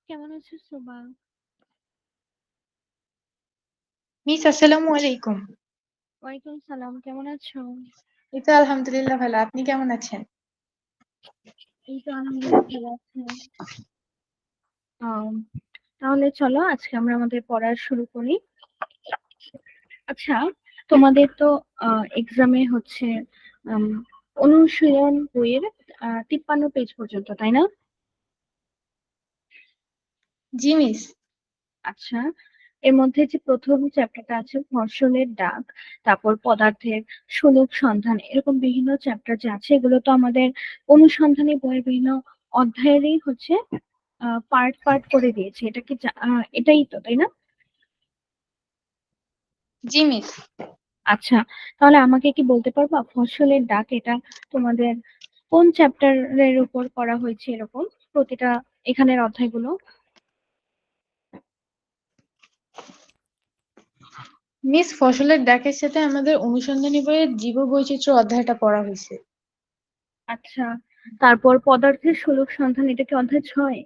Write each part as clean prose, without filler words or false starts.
কেমন আছো সুবা? মিস আসসালামু আলাইকুম। ওয়ালাইকুম সালাম, কেমন আছো? এই তো আলহামদুলিল্লাহ ভালো, আপনি কেমন আছেন? এই তো আলহামদুলিল্লাহ ভালো আছে। আম, তাহলে চলো আজকে আমরা আমাদের পড়া শুরু করি। আচ্ছা, তোমাদের তো এক্সামে হচ্ছে আম, অনুশীলন বইয়ের 53 পেজ পর্যন্ত, তাই না? জি মিস। আচ্ছা, এর মধ্যে যে প্রথম চ্যাপ্টারটা আছে ঘর্ষণের দাগ, তারপর পদার্থের সুলভ সন্ধান, এরকম বিভিন্ন চ্যাপ্টার যে আছে এগুলো তো আমাদের অনুসন্ধানী বইয়ের বিভিন্ন অধ্যায়েরই হচ্ছে পার্ট পার্ট করে দিয়েছে। এটা কি এটাই তো, তাই না? জি মিস। আচ্ছা, তাহলে আমাকে কি বলতে পারবা ফসলের ডাক এটা তোমাদের কোন চ্যাপ্টারের উপর করা হয়েছে এরকম প্রতিটা এখানের অধ্যায়গুলো? মিস ফসলের ডাকের সাথে আমাদের অনুসন্ধানী বইয়ের জীববৈচিত্র্য অধ্যায়টা পড়া হয়েছে। আচ্ছা, তারপর পদার্থের সুলভ সন্ধান, এটা কি অধ্যায় 6?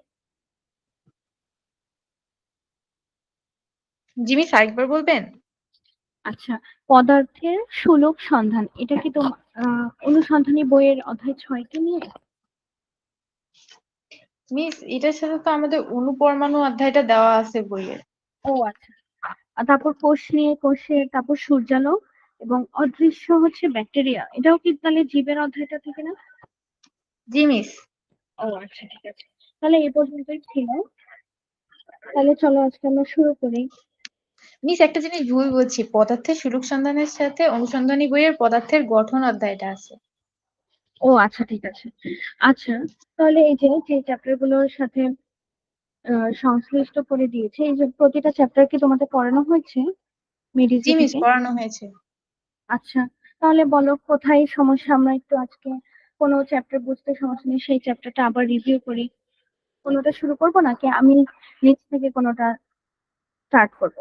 জি মিস, আরেকবার বলবেন? আচ্ছা, পদার্থের সুলভ সন্ধান, এটা কি তোমার অনুসন্ধানী বইয়ের অধ্যায় 6কে নিয়ে? মিস এটার সাথে তো আমাদের অনুপরমাণু অধ্যায়টা দেওয়া আছে বইয়ে। ও আচ্ছা। আর তারপর কোষ নিয়ে কোষের, তারপর সূর্যালোক এবং অদৃশ্য হচ্ছে ব্যাকটেরিয়া, এটাও কি তাহলে জীবের অধ্যায়টা থেকে না? জি মিস। ও আচ্ছা, ঠিক আছে, তাহলে এই পর্যন্তই ছিল। তাহলে চলো আজকে আমরা শুরু করি। মিস একটা জিনিস ভুল বলছি, পদার্থের সুলভ সন্ধানের সাথে অনুসন্ধানী বইয়ের পদার্থের গঠন অধ্যায়টা আছে। ও আচ্ছা, ঠিক আছে। আচ্ছা, তাহলে এই যে যে চ্যাপ্টার গুলোর সাথে সংশ্লিষ্ট করে দিয়েছে, এই যে প্রতিটা চ্যাপ্টার কি তোমাদের পড়ানো হয়েছে জি মেডিসি মিস, থেকে? পড়ানো হয়েছে। আচ্ছা, তাহলে বলো কোথায় সমস্যা, আমরা একটু আজকে কোনো চ্যাপ্টার বুঝতে সমস্যা নেই সেই চ্যাপ্টারটা আবার রিভিউ করি। কোনোটা শুরু করবো নাকি আমি নিচ থেকে কোনোটা স্টার্ট করবো?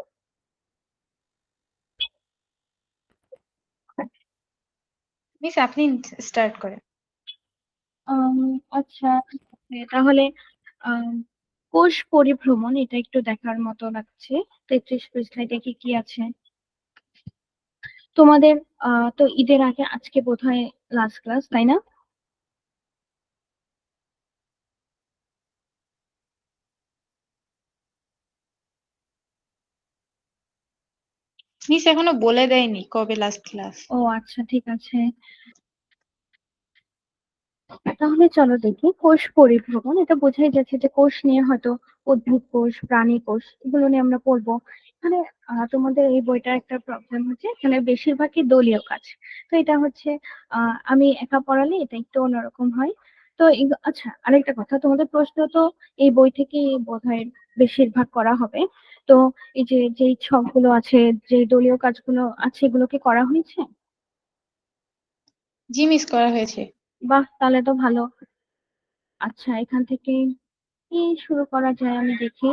মিস আপনি স্টার্ট করেন। আম, আচ্ছা, তাহলে আম, কোষ পরিভ্রমণ এটা একটু দেখার মতো লাগছে। 33 পৃষ্ঠায় দেখি কি আছে তোমাদের। তো ঈদের আগে আজকে বোধহয় লাস্ট ক্লাস, তাই না? মিস এখনো বলে দেয়নি কবে লাস্ট ক্লাস। ও আচ্ছা, ঠিক আছে, তাহলে চলো দেখি। কোষ পরিভ্রমণ এটা বোঝাই যাচ্ছে যে কোষ নিয়ে হয়তো উদ্ভিদ কোষ, প্রাণী কোষ, এগুলো নিয়ে আমরা পড়বো এখানে। তোমাদের এই বইটার একটা প্রবলেম হচ্ছে এখানে বেশিরভাগই দলীয় কাজ। তো এটা হচ্ছে আমি একা পড়ালে এটা একটু অন্যরকম হয়। তো আচ্ছা, আরেকটা কথা, তোমাদের প্রশ্ন তো এই বই থেকে বোধহয় বেশিরভাগ করা হবে। তো এই যে যেই ছকগুলো আছে, যে দলীয় কাজগুলো আছে, এগুলো কি করা হয়েছে? জি মিস, করা হয়েছে। বাহ, তাহলে তো ভালো। আচ্ছা, এখান থেকে কি শুরু করা যায় আমি দেখি।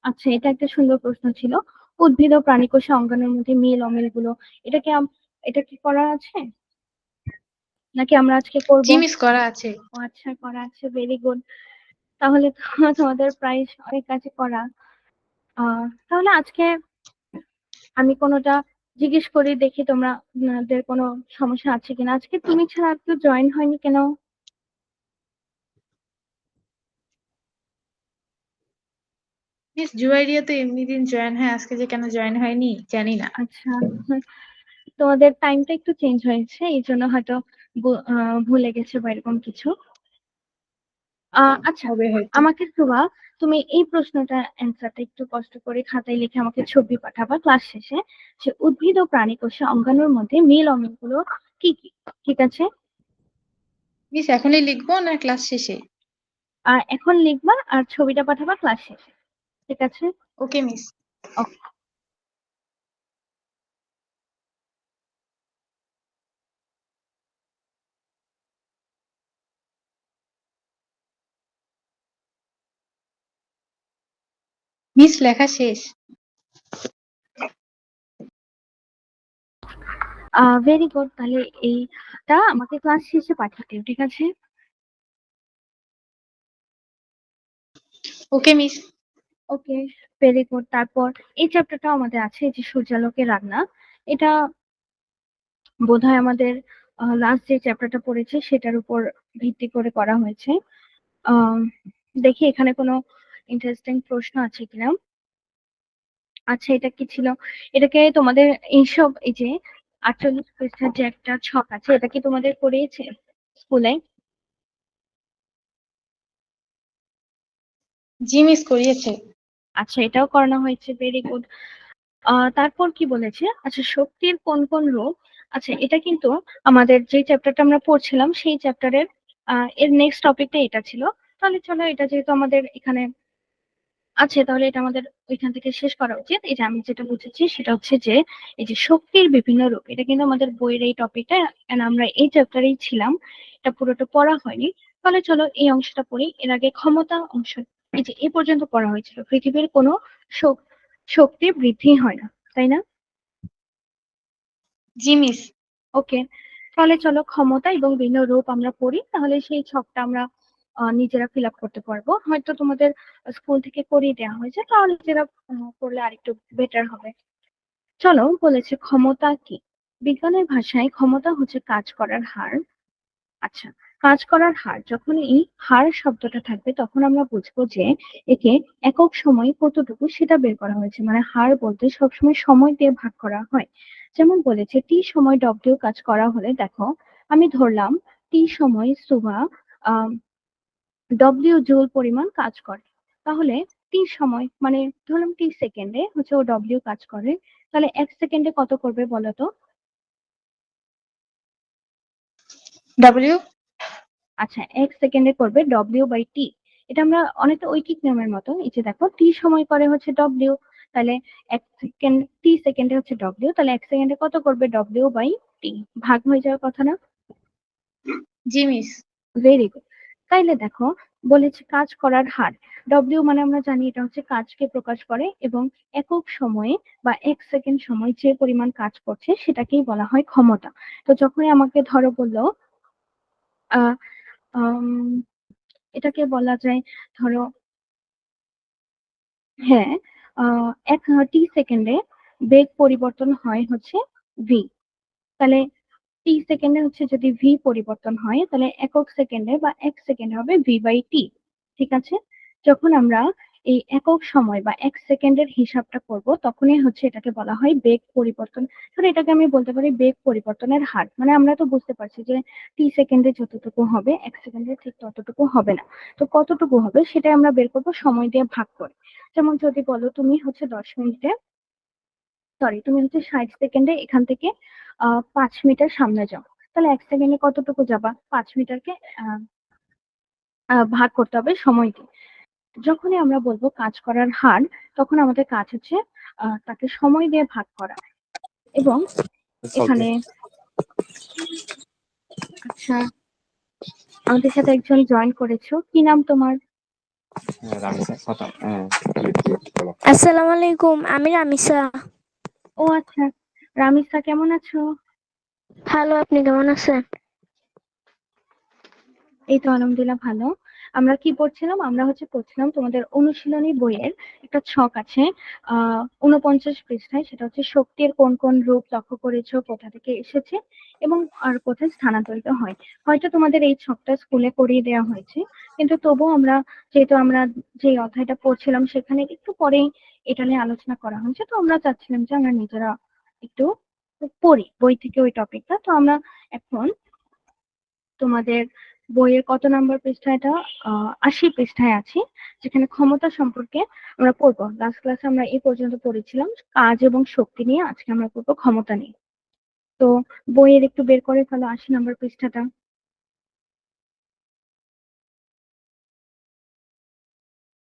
আচ্ছা, এটা একটা সুন্দর প্রশ্ন ছিল, উদ্ভিদ ও প্রাণী কোষে অঙ্গাণুর মধ্যে মিল অমিল গুলো, এটা কি এটা কি করা আছে নাকি আমরা আজকে করব? জি মিস, করা আছে। ও আচ্ছা, করা আছে, ভেরি গুড। তাহলে তো তোমাদের প্রায় অনেক কাছে করা। তাহলে আজকে আমি কোনোটা জিজ্ঞেস করি, দেখি তোমাদের কোনো সমস্যা আছে কিনা। আজকে তুমি ছাড়া আর কেউ জয়েন হয়নি কেন? মিস জুয়াইরিয়া তো এমনি দিন জয়েন হয়, আজকে যে কেন জয়েন হয়নি জানি না। আচ্ছা, তোমাদের টাইমটা একটু চেঞ্জ হয়েছে এই জন্য হয়তো ভুলে গেছে বা এরকম কিছু। আচ্ছা, হবে হয়তো। আমাকে সুবা, তুমি এই প্রশ্নটা অ্যান্সারটা একটু কষ্ট করে খাতায় লিখে আমাকে ছবি পাঠাবা ক্লাস শেষে, যে উদ্ভিদ ও প্রাণী কোষে অঙ্গাণুর মধ্যে মিল অমিল গুলো কি কি। ঠিক আছে? মিস এখনই লিখবো না ক্লাস শেষে? আর এখন লিখবা আর ছবিটা পাঠাবা ক্লাস শেষে। ঠিক আছে? Okay miss. ওকে। মিস লেখা শেষ। ভেরি গুড, তাহলে এইটা আমাকে ক্লাস শেষে পাঠিয়ে দিও, ঠিক আছে? Okay miss. Okay, very good. তারপর এই চ্যাপ্টারটা আমাদের আছে, এই যে সূর্যালোকে রান্না। এটা বোধহয় আমাদের লাস্ট যে চ্যাপ্টারটা পড়েছে সেটার উপর ভিত্তি করে করা হয়েছে। আহ দেখি এখানে কোনো ইন্টারেস্টিং প্রশ্ন আছে কিনা। আচ্ছা, এটা কি ছিল? এটাকে তোমাদের এইসব এই যে 48 পৃষ্ঠার যে একটা ছক আছে, এটা কি তোমাদের করিয়েছে স্কুলে? জি মিস, করিয়েছে। আচ্ছা, এটাও করানো হয়েছে, ভেরি গুড। তারপর কি বলেছে, আচ্ছা শক্তির কোন কোন রূপ। আচ্ছা, এটা কিন্তু আমাদের যে চ্যাপ্টারটা আমরা পড়ছিলাম সেই চ্যাপ্টারের এর নেক্সট টপিকটা এটা ছিল। তাহলে চলো, এটা যেহেতু আমাদের এখানে আছে, তাহলে এটা আমাদের ওইখান থেকে শেষ করা উচিত। এই যে আমি যেটা বুঝেছি সেটা হচ্ছে যে এই যে শক্তির বিভিন্ন রূপ, এটা কিন্তু আমাদের বইয়ের এই টপিকটা, আমরা এই চ্যাপ্টারেই ছিলাম, এটা পুরোটা পড়া হয়নি। তাহলে চলো এই অংশটা পড়ি। এর আগে ক্ষমতা অংশ, এই যে এ পর্যন্ত পড়া হয়েছিল, পৃথিবীর কোনো শক- শক্তি বৃদ্ধি হয় না, তাই না? জি মিস। ওকে, তাহলে চলো ক্ষমতা এবং বিভিন্ন রূপ আমরা পড়ি, তাহলে সেই ছকটা আমরা নিজেরা ফিল আপ করতে পারবো। হয়তো তোমাদের স্কুল থেকে করিয়ে দেওয়া হয়েছে, তাহলে নিজেরা করলে আরেকটু বেটার হবে। চলো, বলেছে ক্ষমতা কি। বিজ্ঞানের ভাষায় ক্ষমতা হচ্ছে কাজ করার হার। আচ্ছা, কাজ করার হার, যখন এই হার শব্দটা থাকবে তখন আমরা বুঝবো যে একে একক সময় কতটুকু সেটা বের করা হয়েছে। মানে হার বলতে সবসময় সময় দিয়ে ভাগ করা হয়। যেমন বলেছে টি সময় ডব্লিউ কাজ করা হলে, দেখো আমি ধরলাম টি সময় সুভা ডব্লিউ জুল পরিমাণ কাজ করে। তাহলে টি সময় মানে ধরলাম টি সেকেন্ডে হচ্ছে ও ডব্লিউ কাজ করে, তাহলে এক সেকেন্ডে কত করবে বলো তো? ডব্লিউ। আচ্ছা, এক সেকেন্ডে করবে ডব্লিউ বাই টি। এটা আমরা অনেকটা ঐকিক নিয়মের মতো, এই যে দেখো টি সময় করে হচ্ছে ডব্লিউ, তাহলে এক সেকেন্ড, টি সেকেন্ডে হচ্ছে ডব্লিউ, তাহলে এক সেকেন্ডে কত করবে ডব্লিউ বাই টি, ভাগ হয়ে যাওয়ার কথা না? জি মিস। Very good. তাইলে দেখো বলেছে কাজ করার হার, ডব্লিউ মানে আমরা জানি এটা হচ্ছে কাজকে প্রকাশ করে, এবং একক সময়ে বা এক সেকেন্ড সময় যে পরিমাণ কাজ করছে সেটাকেই বলা হয় ক্ষমতা। তো যখনই আমাকে ধরো বললো আহ আম, এটাকে বলা যায়, ধরো হ্যাঁ, এক টি সেকেন্ডে বেগ পরিবর্তন হয় হচ্ছে ভি, তাহলে টি সেকেন্ডে হচ্ছে যদি ভি পরিবর্তন হয়, তাহলে একক সেকেন্ডে বা এক সেকেন্ড হবে ভি বাই টি। ঠিক আছে, যখন আমরা এই একক সময় বা এক সেকেন্ডের হিসাবটা করব তখনই হচ্ছে এটাকে বলা হয় বেগ পরিবর্তন। ধরো এটাকে আমি বলতে পারি বেগ পরিবর্তনের হার। মানে আমরা তো বুঝতে পারছি যে টি সেকেন্ডে যতটুকু হবে এক সেকেন্ডে ঠিক ততটুকু হবে না। তো কতটুকু হবে সেটাই আমরা বের করবো সময় দিয়ে ভাগ করে। যেমন যদি বলো তুমি হচ্ছে 10 মিনিটে, সরি তুমি হচ্ছে 60 সেকেন্ডে এখান থেকে 5 মিটার সামনে যাও, তাহলে এক সেকেন্ডে কতটুকু যাবা? 5 মিটারকে আহ ভাগ করতে হবে সময় দিয়ে। যখনই আমরা বলবো কাজ করার হার, তখন আমাদের কাজ হচ্ছে তাকে সময় দিয়ে ভাগ করা। এবং It's এখানে okay. আচ্ছা, আমাদের সাথে একজন জয়েন করেছো, কি নাম তোমার? রামিসা কথা বলো। আসসালামু আলাইকুম, আমি রামিসা। ও আচ্ছা, রামিসা কেমন আছো? ভালো, আপনি কেমন আছেন? এই তো আলহামদুলিল্লাহ ভালো। আমরা কি পড়ছিলাম? আমরা হচ্ছে পড়ছিলাম তোমাদের অনুশীলনী বইয়ের একটা ছক আছে 49 পৃষ্ঠায়, সেটা হচ্ছে শক্তির কোন কোন রূপ লক্ষ্য করেছো, কোথা থেকে এসেছে এবং আর কোথায় স্থানান্তরিত হয়। হয়তো তোমাদের এই ছকটা স্কুলে করিয়ে দেওয়া হয়েছে, কিন্তু তবুও আমরা, যেহেতু আমরা যে অধ্যায়টা পড়ছিলাম সেখানে একটু পরেই এটা নিয়ে আলোচনা করা হয়েছে, তো আমরা চাচ্ছিলাম যে আমরা নিজেরা একটু পড়ি বই থেকে ওই টপিকটা। তো আমরা এখন তোমাদের বইয়ের কত নম্বর পৃষ্ঠায়, এটা 80 পৃষ্ঠায় আছি, যেখানে ক্ষমতা সম্পর্কে আমরা পড়বো। লাস্ট ক্লাসে আমরা এই পর্যন্ত পড়েছিলাম কাজ এবং শক্তি নিয়ে, আজকে আমরা পড়বো ক্ষমতা নিয়ে। তো বইয়ের একটু বের করে ফেলো 80 নম্বর পৃষ্ঠাটা।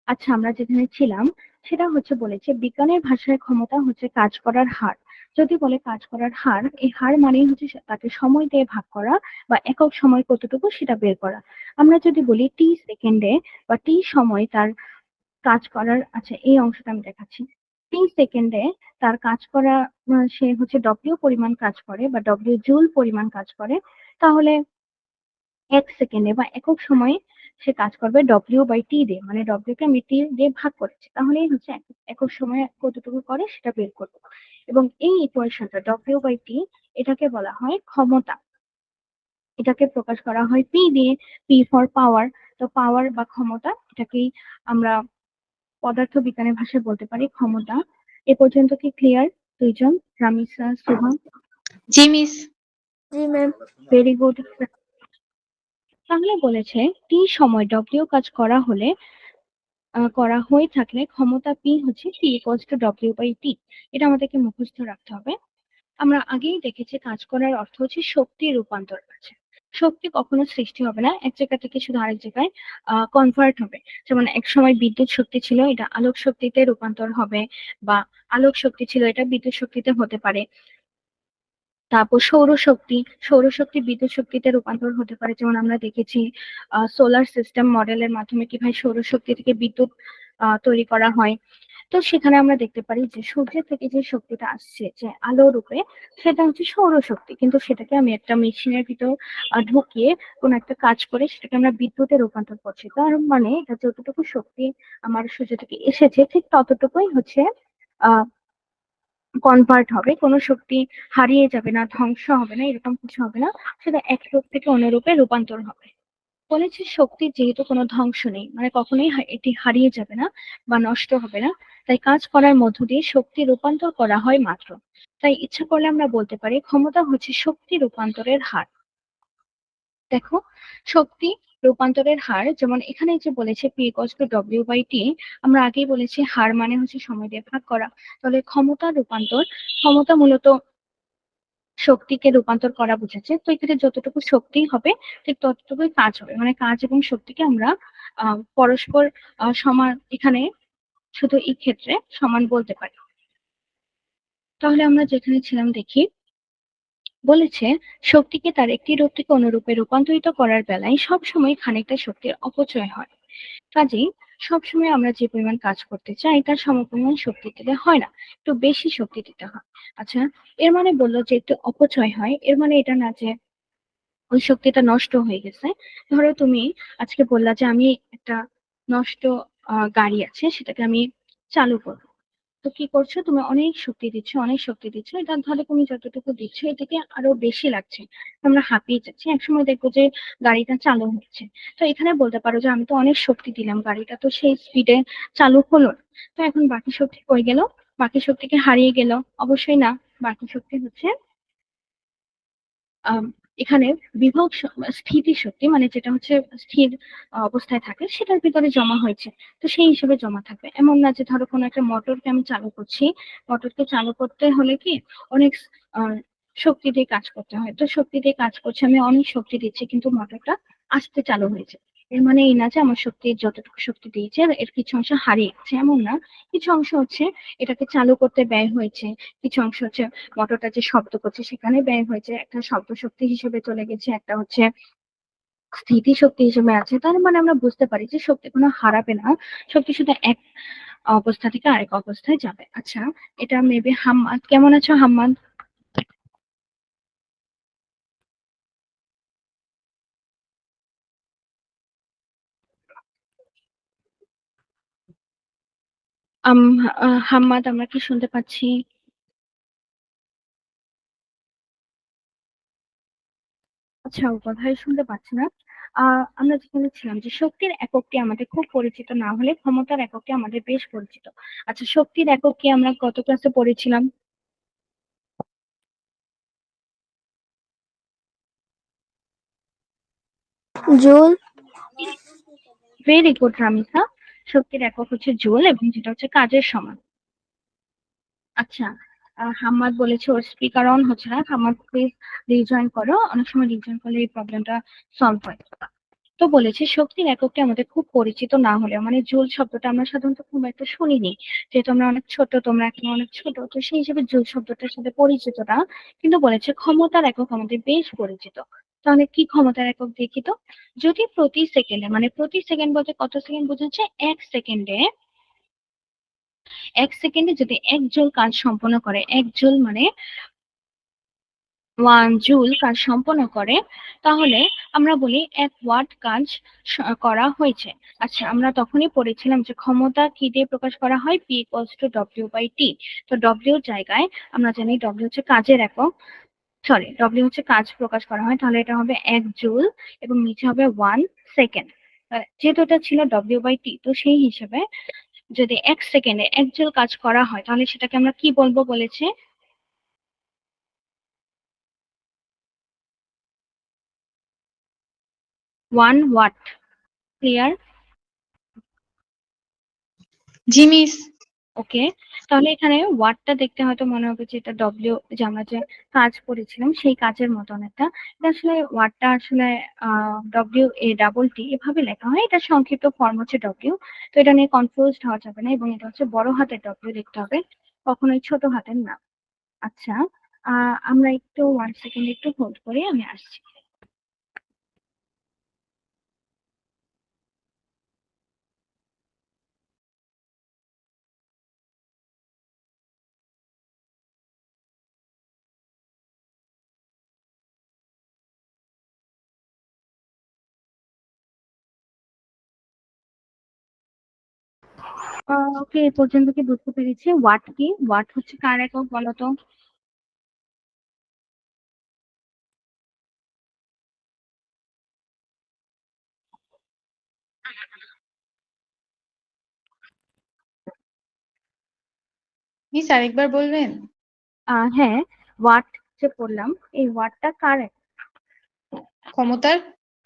আচ্ছা, আমরা যেখানে ছিলাম সেটা হচ্ছে বলেছে বিজ্ঞানের ভাষায় ক্ষমতা হচ্ছে কাজ করার হার। যদি বলে কাজ করার হার, এই হার মানেই হচ্ছে তাকে সময় দিয়ে ভাগ করা বা একক সময় কতটুকু সেটা বের করা। আমরা যদি বলি টি সেকেন্ডে বা টি সময় তার কাজ করার, আচ্ছা এই অংশটা আমি দেখাচ্ছি। টি সেকেন্ডে তার কাজ করা, সে হচ্ছে ডব্লিউ পরিমাণ কাজ করে বা ডব্লিউ জুল পরিমাণ কাজ করে, তাহলে এক সেকেন্ডে বা একক সময়ে সে কাজ করবে W/T দিয়ে, মানে W কে আমি T দিয়ে ভাগ করেছি, তাহলেই হচ্ছে একক সময়ে কতটুকু করে সেটা বের করবো। এবং এই ইকুয়েশনটা W/T এটাকে বলা হয় ক্ষমতা। এটাকে প্রকাশ করা হয় P দিয়ে, P ফর পাওয়ার। তো পাওয়ার বা ক্ষমতা এটাকেই আমরা পদার্থবিজ্ঞানের ভাষায় বলতে পারি ক্ষমতা। এ পর্যন্ত কি ক্লিয়ার দুইজন? রামিসা, সুহান? জি মিস। জি ম্যাম। Very good. তাহলে বলেছে টি সময় ডব্লিউ কাজ করা হলে করা হয়ে থাকলে ক্ষমতা পি হচ্ছে পি ইকুয়ালস টু W/T। এটা আমাদেরকে মুখস্থ রাখতে হবে। আমরা আগেই দেখেছি কাজ করার অর্থ হচ্ছে শক্তি রূপান্তর আছে। শক্তি কখনো সৃষ্টি হবে না, এক জায়গা থেকে শুধু আরেক জায়গায় কনভার্ট হবে। যেমন এক সময় বিদ্যুৎ শক্তি ছিল, এটা আলোক শক্তিতে রূপান্তর হবে, বা আলোক শক্তি ছিল, এটা বিদ্যুৎ শক্তিতে হতে পারে। তারপর সৌরশক্তি বিদ্যুৎ শক্তিতে রূপান্তর হতে পারে, যেমন আমরা দেখেছি সোলার সিস্টেম মডেলের মাধ্যমে কিভাবে সৌরশক্তি থেকে বিদ্যুৎ তৈরি করা হয়। তো সেখানে আমরা দেখতে পারি যে সূর্যের থেকে যে শক্তিটা আসছে যে আলো রূপে, সেটা হচ্ছে সৌরশক্তি, কিন্তু সেটাকে আমি একটা মেশিনের ভিতর ঢুকিয়ে কোন একটা কাজ করে সেটাকে আমরা বিদ্যুতে রূপান্তর করছি। তার মানে এটা যতটুকু শক্তি আমার সূর্য থেকে এসেছে ঠিক ততটুকুই হচ্ছে আহ কনভার্ট হবে, কোনো শক্তি হারিয়ে যাবে না, ধ্বংস হবে না, এরকম কিছু হবে না। সেটা এক রূপ থেকে অন্য রূপে রূপান্তর হবে। বলেছে শক্তির যেহেতু কোনো ধ্বংস নেই, মানে কখনোই এটি হারিয়ে যাবে না বা নষ্ট হবে না, তাই কাজ করার মধ্য দিয়ে শক্তি রূপান্তর করা হয় মাত্র। তাই ইচ্ছা করলে আমরা বলতে পারি ক্ষমতা হচ্ছে শক্তি রূপান্তরের হার। দেখো, শক্তি রূপান্তরের হার, যেমন এখানে যে বলেছে P ইকুয়ালস টু W/T, আমরা আগেই বলেছি হার মানে হচ্ছে সময় দিয়ে ভাগ করা। তাহলে ক্ষমতা মূলত শক্তিকে রূপান্তর করা বোঝাচ্ছে। তো এক্ষেত্রে যতটুকু শক্তি হবে ঠিক ততটুকুই কাজ হবে, মানে কাজ এবং শক্তিকে আমরা পরস্পর সমান, এখানে শুধু এই ক্ষেত্রে সমান বলতে পারি। তাহলে আমরা যেখানে ছিলাম দেখি, বলেছে শক্তিকে তার একটি রূপ থেকে অন্য রূপে রূপান্তরিত করার বেলায় সবসময় খানিকটা শক্তির অপচয় হয়। কাজেই সবসময় আমরা যে পরিমাণ কাজ করতে চাই তার সমপরিমাণ শক্তি দিলে হয় না, একটু বেশি শক্তি দিতে হয়। আচ্ছা, এর মানে বললো যে একটু অপচয় হয়, এর মানে এটা না যে ওই শক্তিটা নষ্ট হয়ে গেছে। ধরো তুমি আজকে বললা যে আমি একটা নষ্ট গাড়ি আছে, সেটাকে আমি চালু করবো। তো কি করছো, তুমি অনেক শক্তি দিচ্ছ, এটা ধরো তুমি যতটুকু দিচ্ছ এটাকে আরো বেশি লাগছে, আমরা হাঁপিয়ে যাচ্ছি, একসময় দেখবো যে গাড়িটা চালু হচ্ছে। তো এখানে বলতে পারো যে আমি তো অনেক শক্তি দিলাম, গাড়িটা তো সেই স্পিডে চালু হলো না। তো এখন বাকি শক্তি কই গেল? বাকি শক্তিকে হারিয়ে গেল? অবশ্যই না। বাকি শক্তি হচ্ছে আম, এখানে স্থিতি শক্তি, মানে যেটা হচ্ছে স্থির অবস্থায় থাকে সেটার ভিতরে জমা হয়েছে, তো সেই হিসেবে জমা থাকবে। এমন না যে ধরো কোনো একটা মোটরকে আমি চালু করছি, মোটরকে চালু করতে হলে কি অনেক আহ, শক্তি দিয়ে কাজ করতে হয়, তো শক্তি দিয়ে কাজ করছে, আমি অনেক শক্তি দিচ্ছি কিন্তু মোটরটা আস্তে চালু হয়েছে। এর মানে এই না যে আমার শক্তি যতটুকু শক্তি দিয়েছে এর কিছু অংশ হারিয়ে গেছে, এমন না। কিছু অংশ হচ্ছে এটাকে চালু করতে ব্যয় হয়েছে, কিছু অংশ হচ্ছে মোটরটা যে শব্দ করছে সেখানে ব্যয় হয়েছে, একটা শব্দ শক্তি হিসেবে চলে গেছে, একটা হচ্ছে স্থিতি শক্তি হিসেবে আছে। তার মানে আমরা বুঝতে পারি যে শক্তি কোনো হারাবে না, শক্তি শুধু এক অবস্থা থেকে আরেক অবস্থায় যাবে। আচ্ছা, এটা মেবি হাম্মাদ, কেমন আছো হাম্মাদ? আম হাম্মাদ, আমরা কি শুনতে পাচ্ছি? আচ্ছা, ও কথাই শুনতে পাচ্ছি না। আমরা যেখানে ছিলাম যে শক্তির এককটি আমাদের খুব পরিচিত না হলে ক্ষমতার এককটি আমাদের বেশ পরিচিত। আচ্ছা, শক্তির একক কি আমরা গত ক্লাসে পড়েছিলাম? জুল। ভেরি গুড রামিসা, শক্তির একক হচ্ছে জুল, এবং যেটা হচ্ছে কাজের সমান। আচ্ছা, হাম্মাদ বলেছে ওর স্পিকার অন হচ্ছে না, হাম্মাদ প্লিজ রিজয়েন করো, অনেক সময় রিজয়েন করলে এই প্রবলেমটা সলভ হয়। তো বলেছে শক্তির এককটি আমাদের খুব পরিচিত না হলেও, মানে জুল শব্দটা আমরা সাধারণত খুব একটা শুনিনি, যেহেতু আমরা অনেক ছোট, তোমরা এখন অনেক ছোট, তো সেই হিসেবে জুল শব্দটার সাথে পরিচিত না। কিন্তু বলেছে ক্ষমতার একক আমাদের বেশ পরিচিত। তাহলে কি ক্ষমতার একক দেখি তো। যদি প্রতি সেকেন্ডে, মানে প্রতি সেকেন্ড বলতে কত সেকেন্ড বোঝাচ্ছে? এক সেকেন্ডে, এক সেকেন্ডে যদি এক জুল কাজ সম্পন্ন করে, এক জুল মানে জুল কাজ সম্পন্ন করে, তাহলে আমরা বলি 1 ওয়াট কাজ করা হয়েছে। আচ্ছা, আমরা তখনই পড়েছিলাম যে ক্ষমতা কি দিয়ে প্রকাশ করা হয়, P = W/T। তো W জায়গায় আমরা জানি W হচ্ছে কাজের একক, সরি W হচ্ছে কাজ প্রকাশ করা হয়, তাহলে এটা হবে 1 জুল এবং নিচে হবে 1 সেকেন্ড। যেহেতু এটা ছিল W/T, তো সেই হিসেবে যদি 1 সেকেন্ডে 1 জুল কাজ করা হয় তাহলে সেটাকে আমরা কি বলবো বলেছে? 1 ওয়াট। ক্লিয়ার? জি মিস। ওকে, তাহলে এখানে ওয়াটটা দেখতে হয়তো মনে হবে যে এটা ডব্লিউ, যে আমরা যে কাজ করেছিলাম সেই কাজের মতন একটা। এটা আসলে ওয়াটটা আসলে WA+T এভাবে লেখা হয়, এটা সংক্ষিপ্ত ফর্ম হচ্ছে ডব্লিউ। তো এটা নিয়ে কনফিউজড হওয়া যাবে না, এবং এটা হচ্ছে বড় হাতের ডব্লিউ লিখতে হবে, কখনোই ছোট হাতের না। আচ্ছা, আমরা একটু 1 সেকেন্ড একটু হোল্ড করি, আমি আসছি। ওকে, এ পর্যন্ত কি বুঝতে পেরেছি ওয়াট কি? ওয়াট হচ্ছে কার একক বলো তো? মিস আরেকবার বলবেন? হ্যাঁ, ওয়াট যে পড়লাম, এই ওয়াটটা কার একক? ক্ষমতার।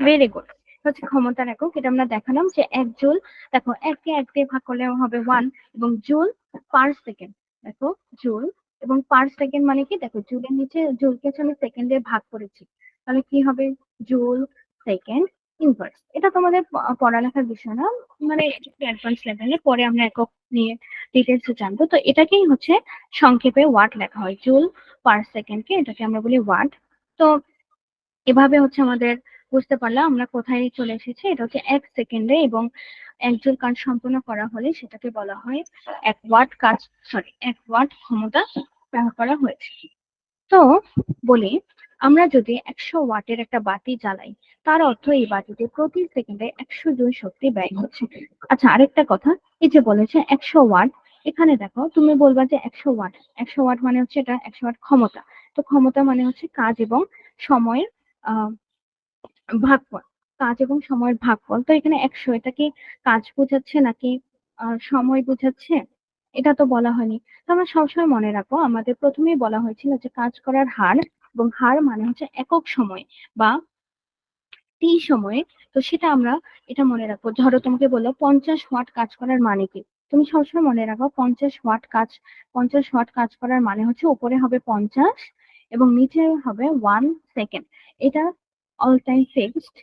ভেরি গুড, হচ্ছে ক্ষমতার একক। এটা আমরা দেখালাম যে 1 জুল, দেখো 1 কে 1 দিয়ে ভাগ করলে হবে 1, এবং জুল পার সেকেন্ড। দেখো জুল এবং পার সেকেন্ড মানে কি, দেখো জুলের নিচে জুলকে আমি সেকেন্ডে ভাগ করেছি, তাহলে কি হবে? Joule second inverse. এটা তোমাদের পড়ালেখার বিষয় না, মানে একটু অ্যাডভান্স লেভেলে, পরে আমরা একক নিয়ে ডিটেলস জানবো। তো এটাকেই হচ্ছে সংক্ষেপে ওয়াট লেখা হয়, জুল পার সেকেন্ডকে এটাকে আমরা বলি ওয়াট। তো এভাবে হচ্ছে আমাদের বুঝতে পারলাম আমরা কোথায় চলে এসেছি। এটা হচ্ছে 1 সেকেন্ডে এবং 1 জুল কাজ সম্পন্ন করা হলে সেটাকে বলা হয় 1 ওয়াট কাজ, সরি 1 ওয়াট ক্ষমতা ব্যবহার করা হয়েছে। তো বলি, আমরা যদি 100 ওয়াটের একটা বাতি জ্বালাই, তার অর্থ এই বাতিতে প্রতি সেকেন্ডে 100 জুল শক্তি ব্যয় হচ্ছে। আচ্ছা, আরেকটা কথা, এই যে বলেছে 100 ওয়াট, এখানে দেখো তুমি বলবা যে 100 ওয়াট, 100 ওয়াট মানে হচ্ছে এটা 100 ওয়াট ক্ষমতা। তো ক্ষমতা মানে হচ্ছে কাজ এবং সময়ের আহ ভাগফল, কাজ এবং সময়ের ভাগফল। তো এখানে 100, এটা কি কাজ বোঝাচ্ছে নাকি সময় বোঝাচ্ছে? এটা তো বলা হয়নি। তো আমরা সবসময় মনে রাখবো, আমাদের প্রথমেই বলা হয়েছিল যে কাজ করার হার, এবং হার মানে হচ্ছে একক সময় বা টি সময়ে। তো সেটা আমরা এটা মনে রাখবো। ধরো তোমাকে বললো 50 ওয়াট কাজ করার মানে কি, তুমি সবসময় মনে রাখো 50 ওয়াট কাজ, 50 ওয়াট কাজ করার মানে হচ্ছে উপরে হবে 50 এবং নিচে হবে 1 সেকেন্ড। এটা অল টাইম ফিক্সড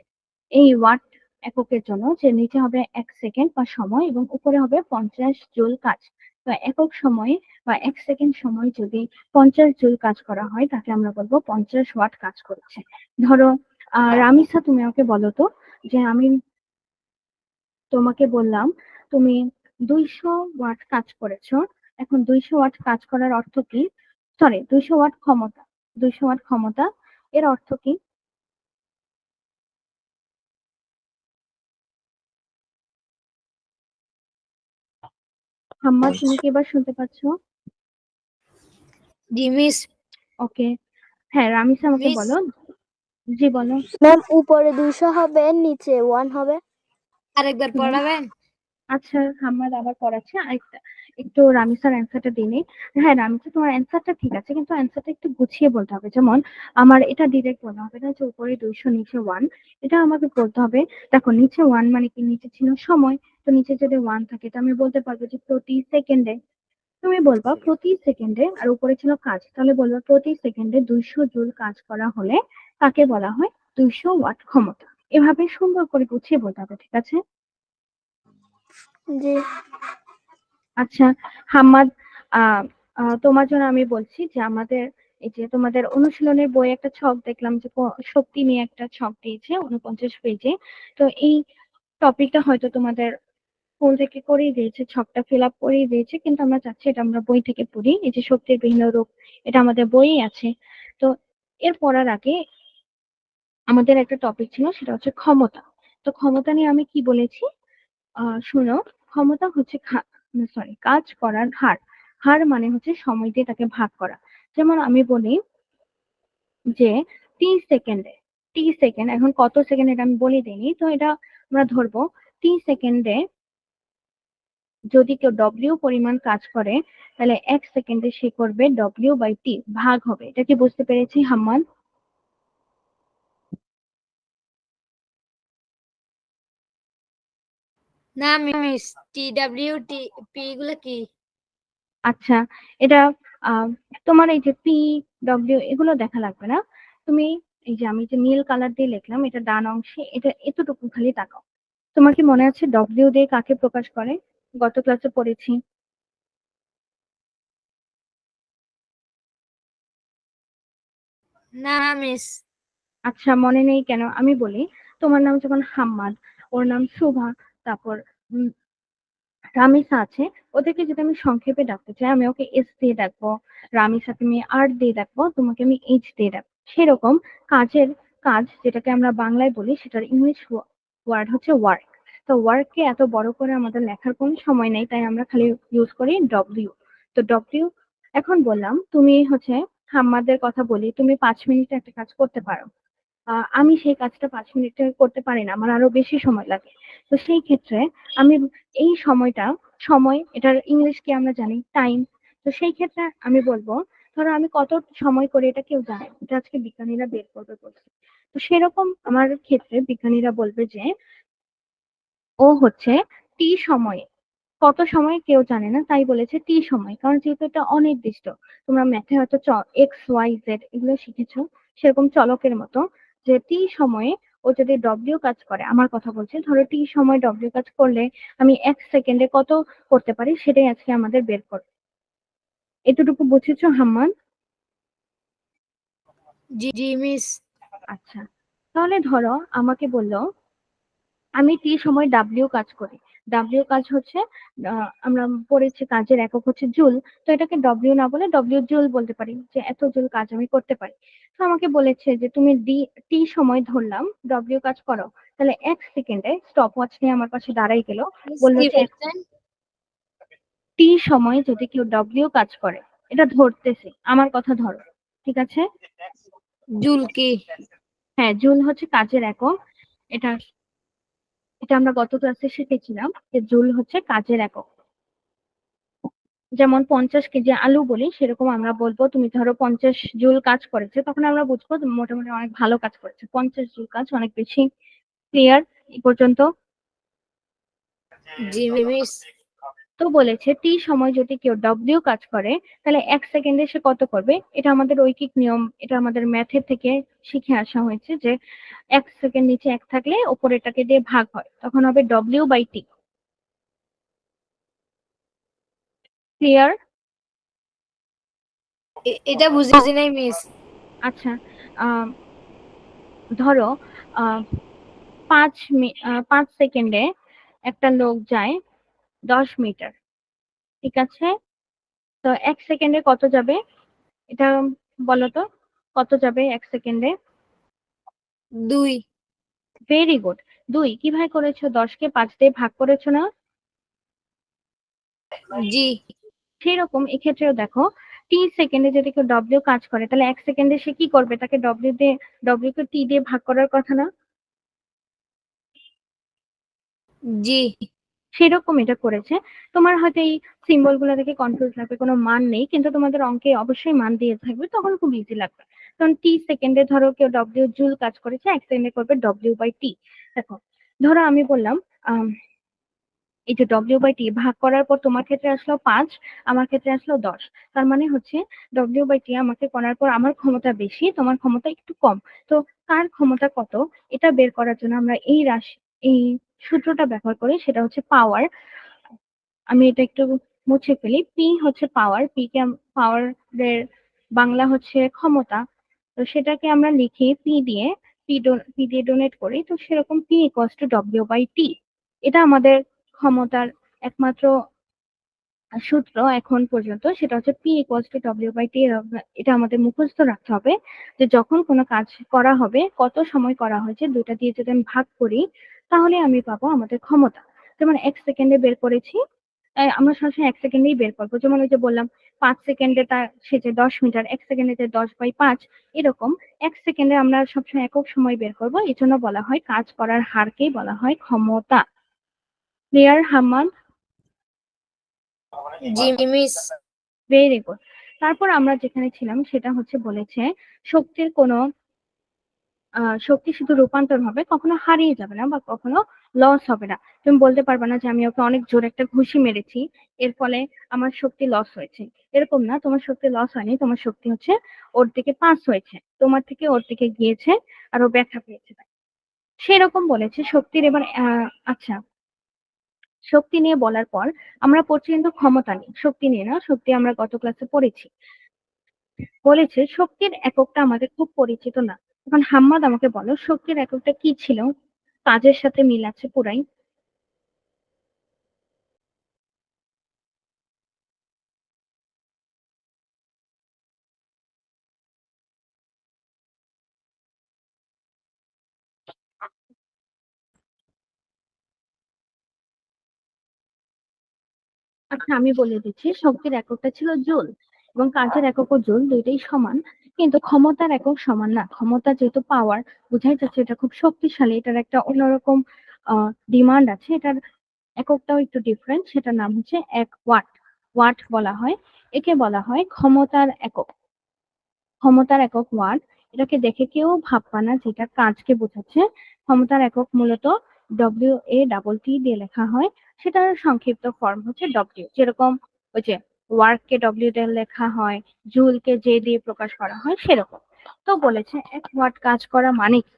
এই ওয়াট এককের জন্য, যে নিচে হবে 1 সেকেন্ড বা সময় এবং উপরে হবে 50 জুল কাজ। তো একক সময়ে বা 1 সেকেন্ড সময় যদি 50 জুল কাজ করা হয়, তাকে আমরা বলবো 50 ওয়াট কাজ করছে। ধরো রামিসা, তুমি আমাকে বলো তো, যে আমি তোমাকে বললাম তুমি 200 ওয়াট কাজ করেছো, এখন 200 ওয়াট কাজ করার অর্থ কি? সরি, 200 ওয়াট ক্ষমতা, 200 ওয়াট ক্ষমতা, এর অর্থ কি? হাম্মা, তুমি কি এবার শুনতে পাচ্ছ? জি মিস। ওকে, হ্যাঁ রামিসা আমাকে মিস বলো। জি বলো। ম্যাম, উপরে 200 হবে, নিচে 1 হবে। আরেকবার হুম, পড়াবেন? আচ্ছা, হাম্মাদ আবার পড়াচ্ছে, আরেকটা একটু রামিসার অ্যান্সারটা দিনে। হ্যাঁ রামিসা, তোমার অ্যান্সারটা ঠিক আছে, কিন্তু অ্যান্সারটা একটু গুছিয়ে বলতে হবে। যেমন আমার এটা ডিরেক্ট বলা হবে না যে উপরে 200 নিচে 1, এটা আমাকে বলতে হবে। দেখো নিচে 1 মানে কি, নিচে ছিল সময়, তো নিচে যদি 1 থাকে তো আমি বলতে পারবো যে প্রতি সেকেন্ডে। তুমি বলবা প্রতি সেকেন্ডে, আর উপরে ছিল কাজ, তাহলে বলবা প্রতি সেকেন্ডে 200 জুল কাজ করা হলে তাকে বলা হয় 200 ওয়াট ক্ষমতা। এভাবে সুন্দর করে গুছিয়ে বলতে হবে, ঠিক আছে? জি। আচ্ছা হাম্মাদ, আহ তোমার জন্য আমি বলছি যে আমাদের এই যে তোমাদের অনুশীলনের বই একটা ছক দেখলাম যে শক্তি নিয়ে একটা ছক দিয়েছে 49 পেজে। তো এই টপিকটা হয়তো তোমাদের স্কুল থেকে করেই দিয়েছে, ছকটা ফিল আপ করেই দিয়েছে, কিন্তু আমরা চাচ্ছি এটা আমরা বই থেকে পড়ি। এই যে শক্তির বিভিন্ন রূপ, এটা আমাদের বইই আছে। তো এর পড়ার আগে আমাদের একটা টপিক ছিল, সেটা হচ্ছে ক্ষমতা। তো ক্ষমতা নিয়ে আমি কি বলেছি শুনো। ক্ষমতা হচ্ছে কাজ করার হার। হার মানে হচ্ছে সময় দিয়ে তাকে ভাগ করা। যেমন আমি বলি যে 30 সেকেন্ডে, 30 সেকেন্ড, এখন কত সেকেন্ড এটা আমি বলে দিইনি, তো এটা আমরা ধরবো 30 সেকেন্ডে যদি কেউ ডব্লিউ পরিমাণ কাজ করে, তাহলে 1 সেকেন্ডে সে করবে W/T, ভাগ হবে। এটা কি বুঝতে পেরেছি হাম্মান? না মিস, TWT গুলো কি? আচ্ছা, এটা আহ, তোমার এই যে PW এগুলো দেখা লাগবে না। তুমি এই যে আমি যে নীল কালার দিয়ে লিখলাম, এটা ডান অংশে, এটা এতটুকু খালি তাকাও। তোমার কি মনে আছে ডব্লিউ দিয়ে কাকে প্রকাশ করে? গত ক্লাসে পড়েছি। না মিস। আচ্ছা, মনে নেই কেন? আমি বলি, তোমার নাম যেমন হাম্মাদ, ওর নাম শুভা, তারপর রামিসা আছে, ওদেরকে যদি আমি সংক্ষেপে ডাকতে চাই, আমি ওকে এস দিয়ে ডাকবো। রামিসাকে আমি আর দিয়ে ডাকবো, তোমাকে আমি এইচ দিয়ে ডাকবো। সেরকম কাজের কাজ যেটাকে আমরা বাংলায় বলি, সেটার ইংলিশ ওয়ার্ড হচ্ছে ওয়ার্ক। তো ওয়ার্ককে এত বড় করে আমাদের লেখার কোনো সময় নেই, তাই আমরা খালি ইউজ করি ডব্লিউ। তো ডব্লিউ, এখন বললাম তুমি হচ্ছে হাম্মাদের কথা বলি, তুমি 5 মিনিটে একটা কাজ করতে পারো। আমি সেই কাজটা 5 মিনিটে করতে পারি না, আমার আরো বেশি সময় লাগে। তো সেই ক্ষেত্রে আমি এই সময়টা, সময় এটার ইংলিশ কি আমরা জানি? টাইম। তো সেই ক্ষেত্রে আমি বলবো, ধরো আমি কত সময় করে এটা কেউ জানে না। এটা আজকে বিজ্ঞানীরা বের করবে বলছে। তো সেরকম আমার ক্ষেত্রে বিজ্ঞানীরা বলবে যে ও হচ্ছে টি সময়ে, কত সময় কেউ জানে না, তাই বলেছে টি সময়, কারণ যেহেতু এটা অনির্দিষ্ট। তোমরা ম্যাথে হয়তো X Y Z এগুলো শিখেছো, সেরকম চলকের মতো, যে টি সময়ে ও যদি ডব্লিউ কাজ করে, আমার কথা বলছে, ধরো টি সময় ডব্লিউ কাজ করলে আমি 1 সেকেন্ডে কত করতে পারি, সেটাই আজকে আমাদের বের করবে। এতটুকু বুঝেছো হাম্মান? জি জি মিস। আচ্ছা, তাহলে ধরো আমাকে বললো আমি টি সময় ডাব্লিউ কাজ করি। ডাব্লিউ কাজ হচ্ছে, আমরা পড়েছি কাজের একক হচ্ছে জুল। তো এটাকে ডব্লিউ না বলে ডব্লিউ জুল বলতে পারি, যে এত জুল কাজ আমি করতে পারি। তো আমাকে বলেছে যে তুমি টি সময় ধরলাম ডব্লিউ কাজ করো, তাহলে 1 সেকেন্ডে স্টপ ওয়াচ নিয়ে আমার পাশে দাঁড়াই গেল, মিস বললো কি যে বলছেন? টি সময় যদি কেউ ডব্লিউ কাজ করে, এটা ধরতেছে, আমার কথা ধরো, ঠিক আছে? জুল কি? হ্যাঁ, জুল হচ্ছে কাজের একক। এটা এটা আমরা গত ক্লাসে শিখেছিলাম যে জুল হচ্ছে কাজের একক। যেমন 50 কেজি আলু বলি, সেরকম আমরা বলবো তুমি ধরো 50 জুল কাজ করেছে, তখন আমরা বুঝবো তুমি মোটামুটি অনেক ভালো কাজ করেছে। 50 জুল কাজ অনেক বেশি। ক্লিয়ার এই পর্যন্ত? জি মিস। তো বলেছে টি সময় যদি কেউ ডব্লিউ কাজ করে, তাহলে 1 সেকেন্ডে সে কত করবে। এটা আমাদের ঐকিক নিয়ম, এটা আমাদের ম্যাথের থেকে শিখে আসা হয়েছে যে 1 সেকেন্ড নিচে 1 থাকলে ওপরেটাকে দিয়ে ভাগ হয়, তখন হবে W/T। ক্লিয়ার? এটা বুঝি নাই মিস। আচ্ছা, আহ ধরো 5 সেকেন্ডে একটা লোক যায় 10 মিটার, ঠিক আছে? তো 1 সেকেন্ডে কত যাবে এটা বলো তো, কত যাবে 1 সেকেন্ডে? 2। Very good. 2 কিভাবে করেছো? 10কে 5 দিয়ে ভাগ করেছো না? জি সেরকম এক্ষেত্রেও দেখো, 30 সেকেন্ডে যদি কেউ ডব্লিউ কাজ করে, তাহলে 1 সেকেন্ডে সে কি করবে? তাকে ডব্লিউ কে টি দিয়ে ভাগ করার কথা না? জি সেরকম এটা করেছে। তোমার হয়তো এই সিম্বল গুলো দেখে কনফিউজ লাগবে, কোনো মান নেই, কিন্তু তোমাদের অঙ্কে অবশ্যই মান দিয়ে থাকবে, তখন খুব ইজি লাগবে। কারণ 30 সেকেন্ডে ধরো কেউ ডব্লিউ জুল কাজ করেছে, 1 সেকেন্ডে করবে W/T। দেখো, ধরো আমি বললাম এই যে W/T ভাগ করার পর তোমার ক্ষেত্রে আসলো 5, আমার ক্ষেত্রে আসলো 10। তার মানে হচ্ছে W/T আমাকে করার পর আমার ক্ষমতা বেশি, তোমার ক্ষমতা একটু কম। তো কার ক্ষমতা কত, এটা বের করার জন্য আমরা এই সূত্রটা ব্যবহার করি, সেটা হচ্ছে পাওয়ার। আমি এটা একটু মুছে ফেলি। পি হচ্ছে পাওয়ার, পি কে পাওয়ার এর বাংলা হচ্ছে ক্ষমতা। তো সেটাকে আমরা লিখি পি দিয়ে, পি দিয়ে ডোনেট করি, তো সেরকম পি ইকুয়ালস টু W/T। এটা আমাদের ক্ষমতার একমাত্র সূত্র এখন পর্যন্ত, সেটা হচ্ছে P ইকুয়ালস টু W/T। এটা আমাদের মুখস্থ রাখতে হবে যে যখন কোনো কাজ করা হবে, কত সময় করা হয়েছে, দুইটা দিয়ে যদি আমি ভাগ করি তাহলে আমি পাবো আমাদের ক্ষমতা। যেমন 1 সেকেন্ডে বের করেছি, আমরা সবসময় 1 সেকেন্ডেই বের করবো। যেমন ওই যে বললাম 5 সেকেন্ডে তার সেচে 10 মিটার, 1 সেকেন্ডে যে 10/5, এরকম 1 সেকেন্ডে আমরা সবসময় একক সময় বের করবো। এই জন্য বলা হয় কাজ করার হারকেই বলা হয় ক্ষমতা। ক্লিয়ার হাম্মাদ? জি মিস। Very good. তারপর আমরা যেখানে ছিলাম সেটা হচ্ছে বলেছে শক্তির কোনো শক্তি শুধু রূপান্তর হবে, কখনো হারিয়ে যাবে না বা কখনো লস হবে না। তুমি বলতে পারবে না যে আমি ওকে অনেক জোরে একটা ঘুষি মেরেছি, এর ফলে আমার শক্তি লস হয়েছে। এরকম না, তোমার শক্তি লস হয়নি, তোমার শক্তি হচ্ছে ওর দিকে পাস হয়েছে, তোমার থেকে ওর দিকে গিয়েছে আর ও ব্যাখ্যা পেয়েছে। সেরকম বলেছে শক্তির। এবার আচ্ছা, শক্তি নিয়ে বলার পর আমরা পড়ছি কিন্তু ক্ষমতা নিয়ে, শক্তি নিয়ে না। শক্তি আমরা গত ক্লাসে পড়েছি। বলেছে শক্তির এককটা আমাদের খুব পরিচিত না। এখন হাম্মাদ আমাকে বলো শক্তির এককটা কি ছিল, কাজের সাথে মিল আছে পুরাই। আচ্ছা, আমি বলে দিচ্ছি, শক্তির এককটা ছিল জুল এবং কাজের এককও জুল, দুইটাই সমান। কিন্তু ক্ষমতার একক সমান না। ক্ষমতা যেহেতু পাওয়ার, বোঝাই যাচ্ছে এটা খুব শক্তিশালী, এটার একটা অন্যরকম ডিমান্ড আছে, এটার এককটাও একটু ডিফারেন্ট। সেটার নাম হচ্ছে 1 ওয়াট। ওয়াট বলা হয়, একে বলা হয় ক্ষমতার একক। ক্ষমতার একক ওয়াট। এটাকে দেখে কেউ ভাববা না যেটা কাজকে বোঝাচ্ছে। ক্ষমতার একক মূলত WA দিয়ে লেখা হয়, সেটার সংক্ষিপ্ত ফর্ম হচ্ছে ডব্লিউ। যেরকম ওই যে ওয়ার্ককে ডব্লিউ দিয়ে লেখা হয়, জুলকে জে দিয়ে প্রকাশ করা হয়, সেরকম। তো বলেছে 1 ওয়াট কাজ করা মানে কি?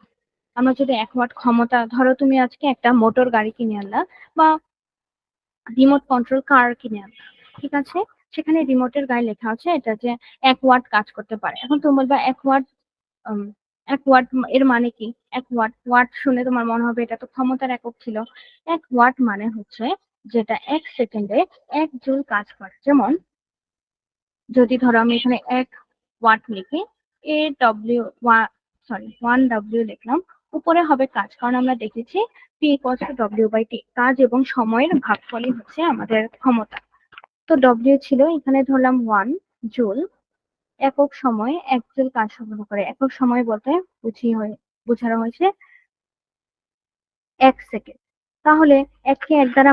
আমরা যদি 1 ওয়াট ক্ষমতা, ধরো তুমি আজকে একটা মোটর গাড়ি কিনে আনলা বা রিমোট কন্ট্রোল কার কিনে আনলা, ঠিক আছে? সেখানে রিমোটের গায়ে লেখা আছে এটা যে 1 ওয়াট কাজ করতে পারে। এখন তুমি বলবা 1 ওয়াট, উম, 1 ওয়াট এর মানে কি? 1 ওয়াট, ওয়াট শুনে তোমার মনে হবে এটা তো ক্ষমতার একক ছিল। 1 ওয়াট মানে হচ্ছে যেটা 1 সেকেন্ডে 1 জুল কাজ করে। যেমন যদি ধরো আমি এখানে 1 ওয়াট লিখি, সরি 1 ডব্লিউ লিখলাম, উপরে হবে কাজ, কারণ আমরা দেখেছি P=W/T, কাজ এবং সময়ের ভাগফলই হচ্ছে আমাদের ক্ষমতা। তো ডব্লিউ ছিল, এখানে ধরলাম 1 জুল। একক সময়ে 1 জুল কাজ সম্পন্ন করে। একক সময় বলতে বোঝানো হয়েছে 1 সেকেন্ড। তাহলে 1কে 1 দ্বারা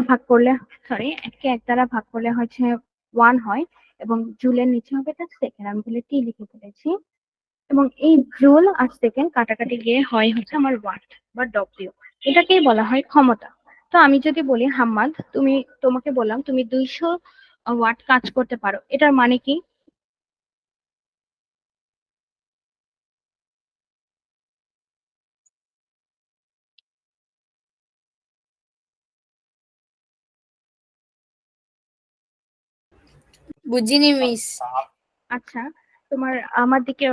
হচ্ছে 1 হয় এবং জুলের নিচে হবে এটা সেকেন্ড, আমি বলে টি লিখে ফেলেছি। এবং এই জুল আর সেকেন্ড কাটাকাটি গিয়ে হয় হচ্ছে আমার ওয়াট বা ডব্লিউ। এটাকেই বলা হয় ক্ষমতা। তো আমি যদি বলি হাম্মাদ, তোমাকে বললাম তুমি 200 ওয়াট কাজ করতে পারো, এটার মানে কি? বুঝিনি মিস। আচ্ছা, তোমার আমার দিকে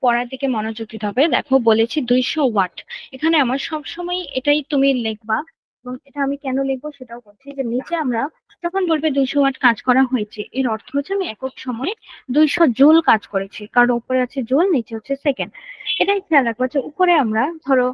পড়ার দিকে মনোযোগ দিতে হবে। দেখো বলেছি 200 ওয়াট, এখানে আমার সব সময় এটাই তুমি লিখবা। এবং এটা আমি কেন লিখবো সেটাও বলছি, যে নিচে আমরা যখন বলবে 200 ওয়াট কাজ করা হয়েছে, এর অর্থ হচ্ছে আমি একক সময়ে 200 জুল কাজ করেছি, কারণ উপরে আছে জুল, নিচে হচ্ছে সেকেন্ড। এটাই খেয়াল রাখবো যে উপরে আমরা ধরো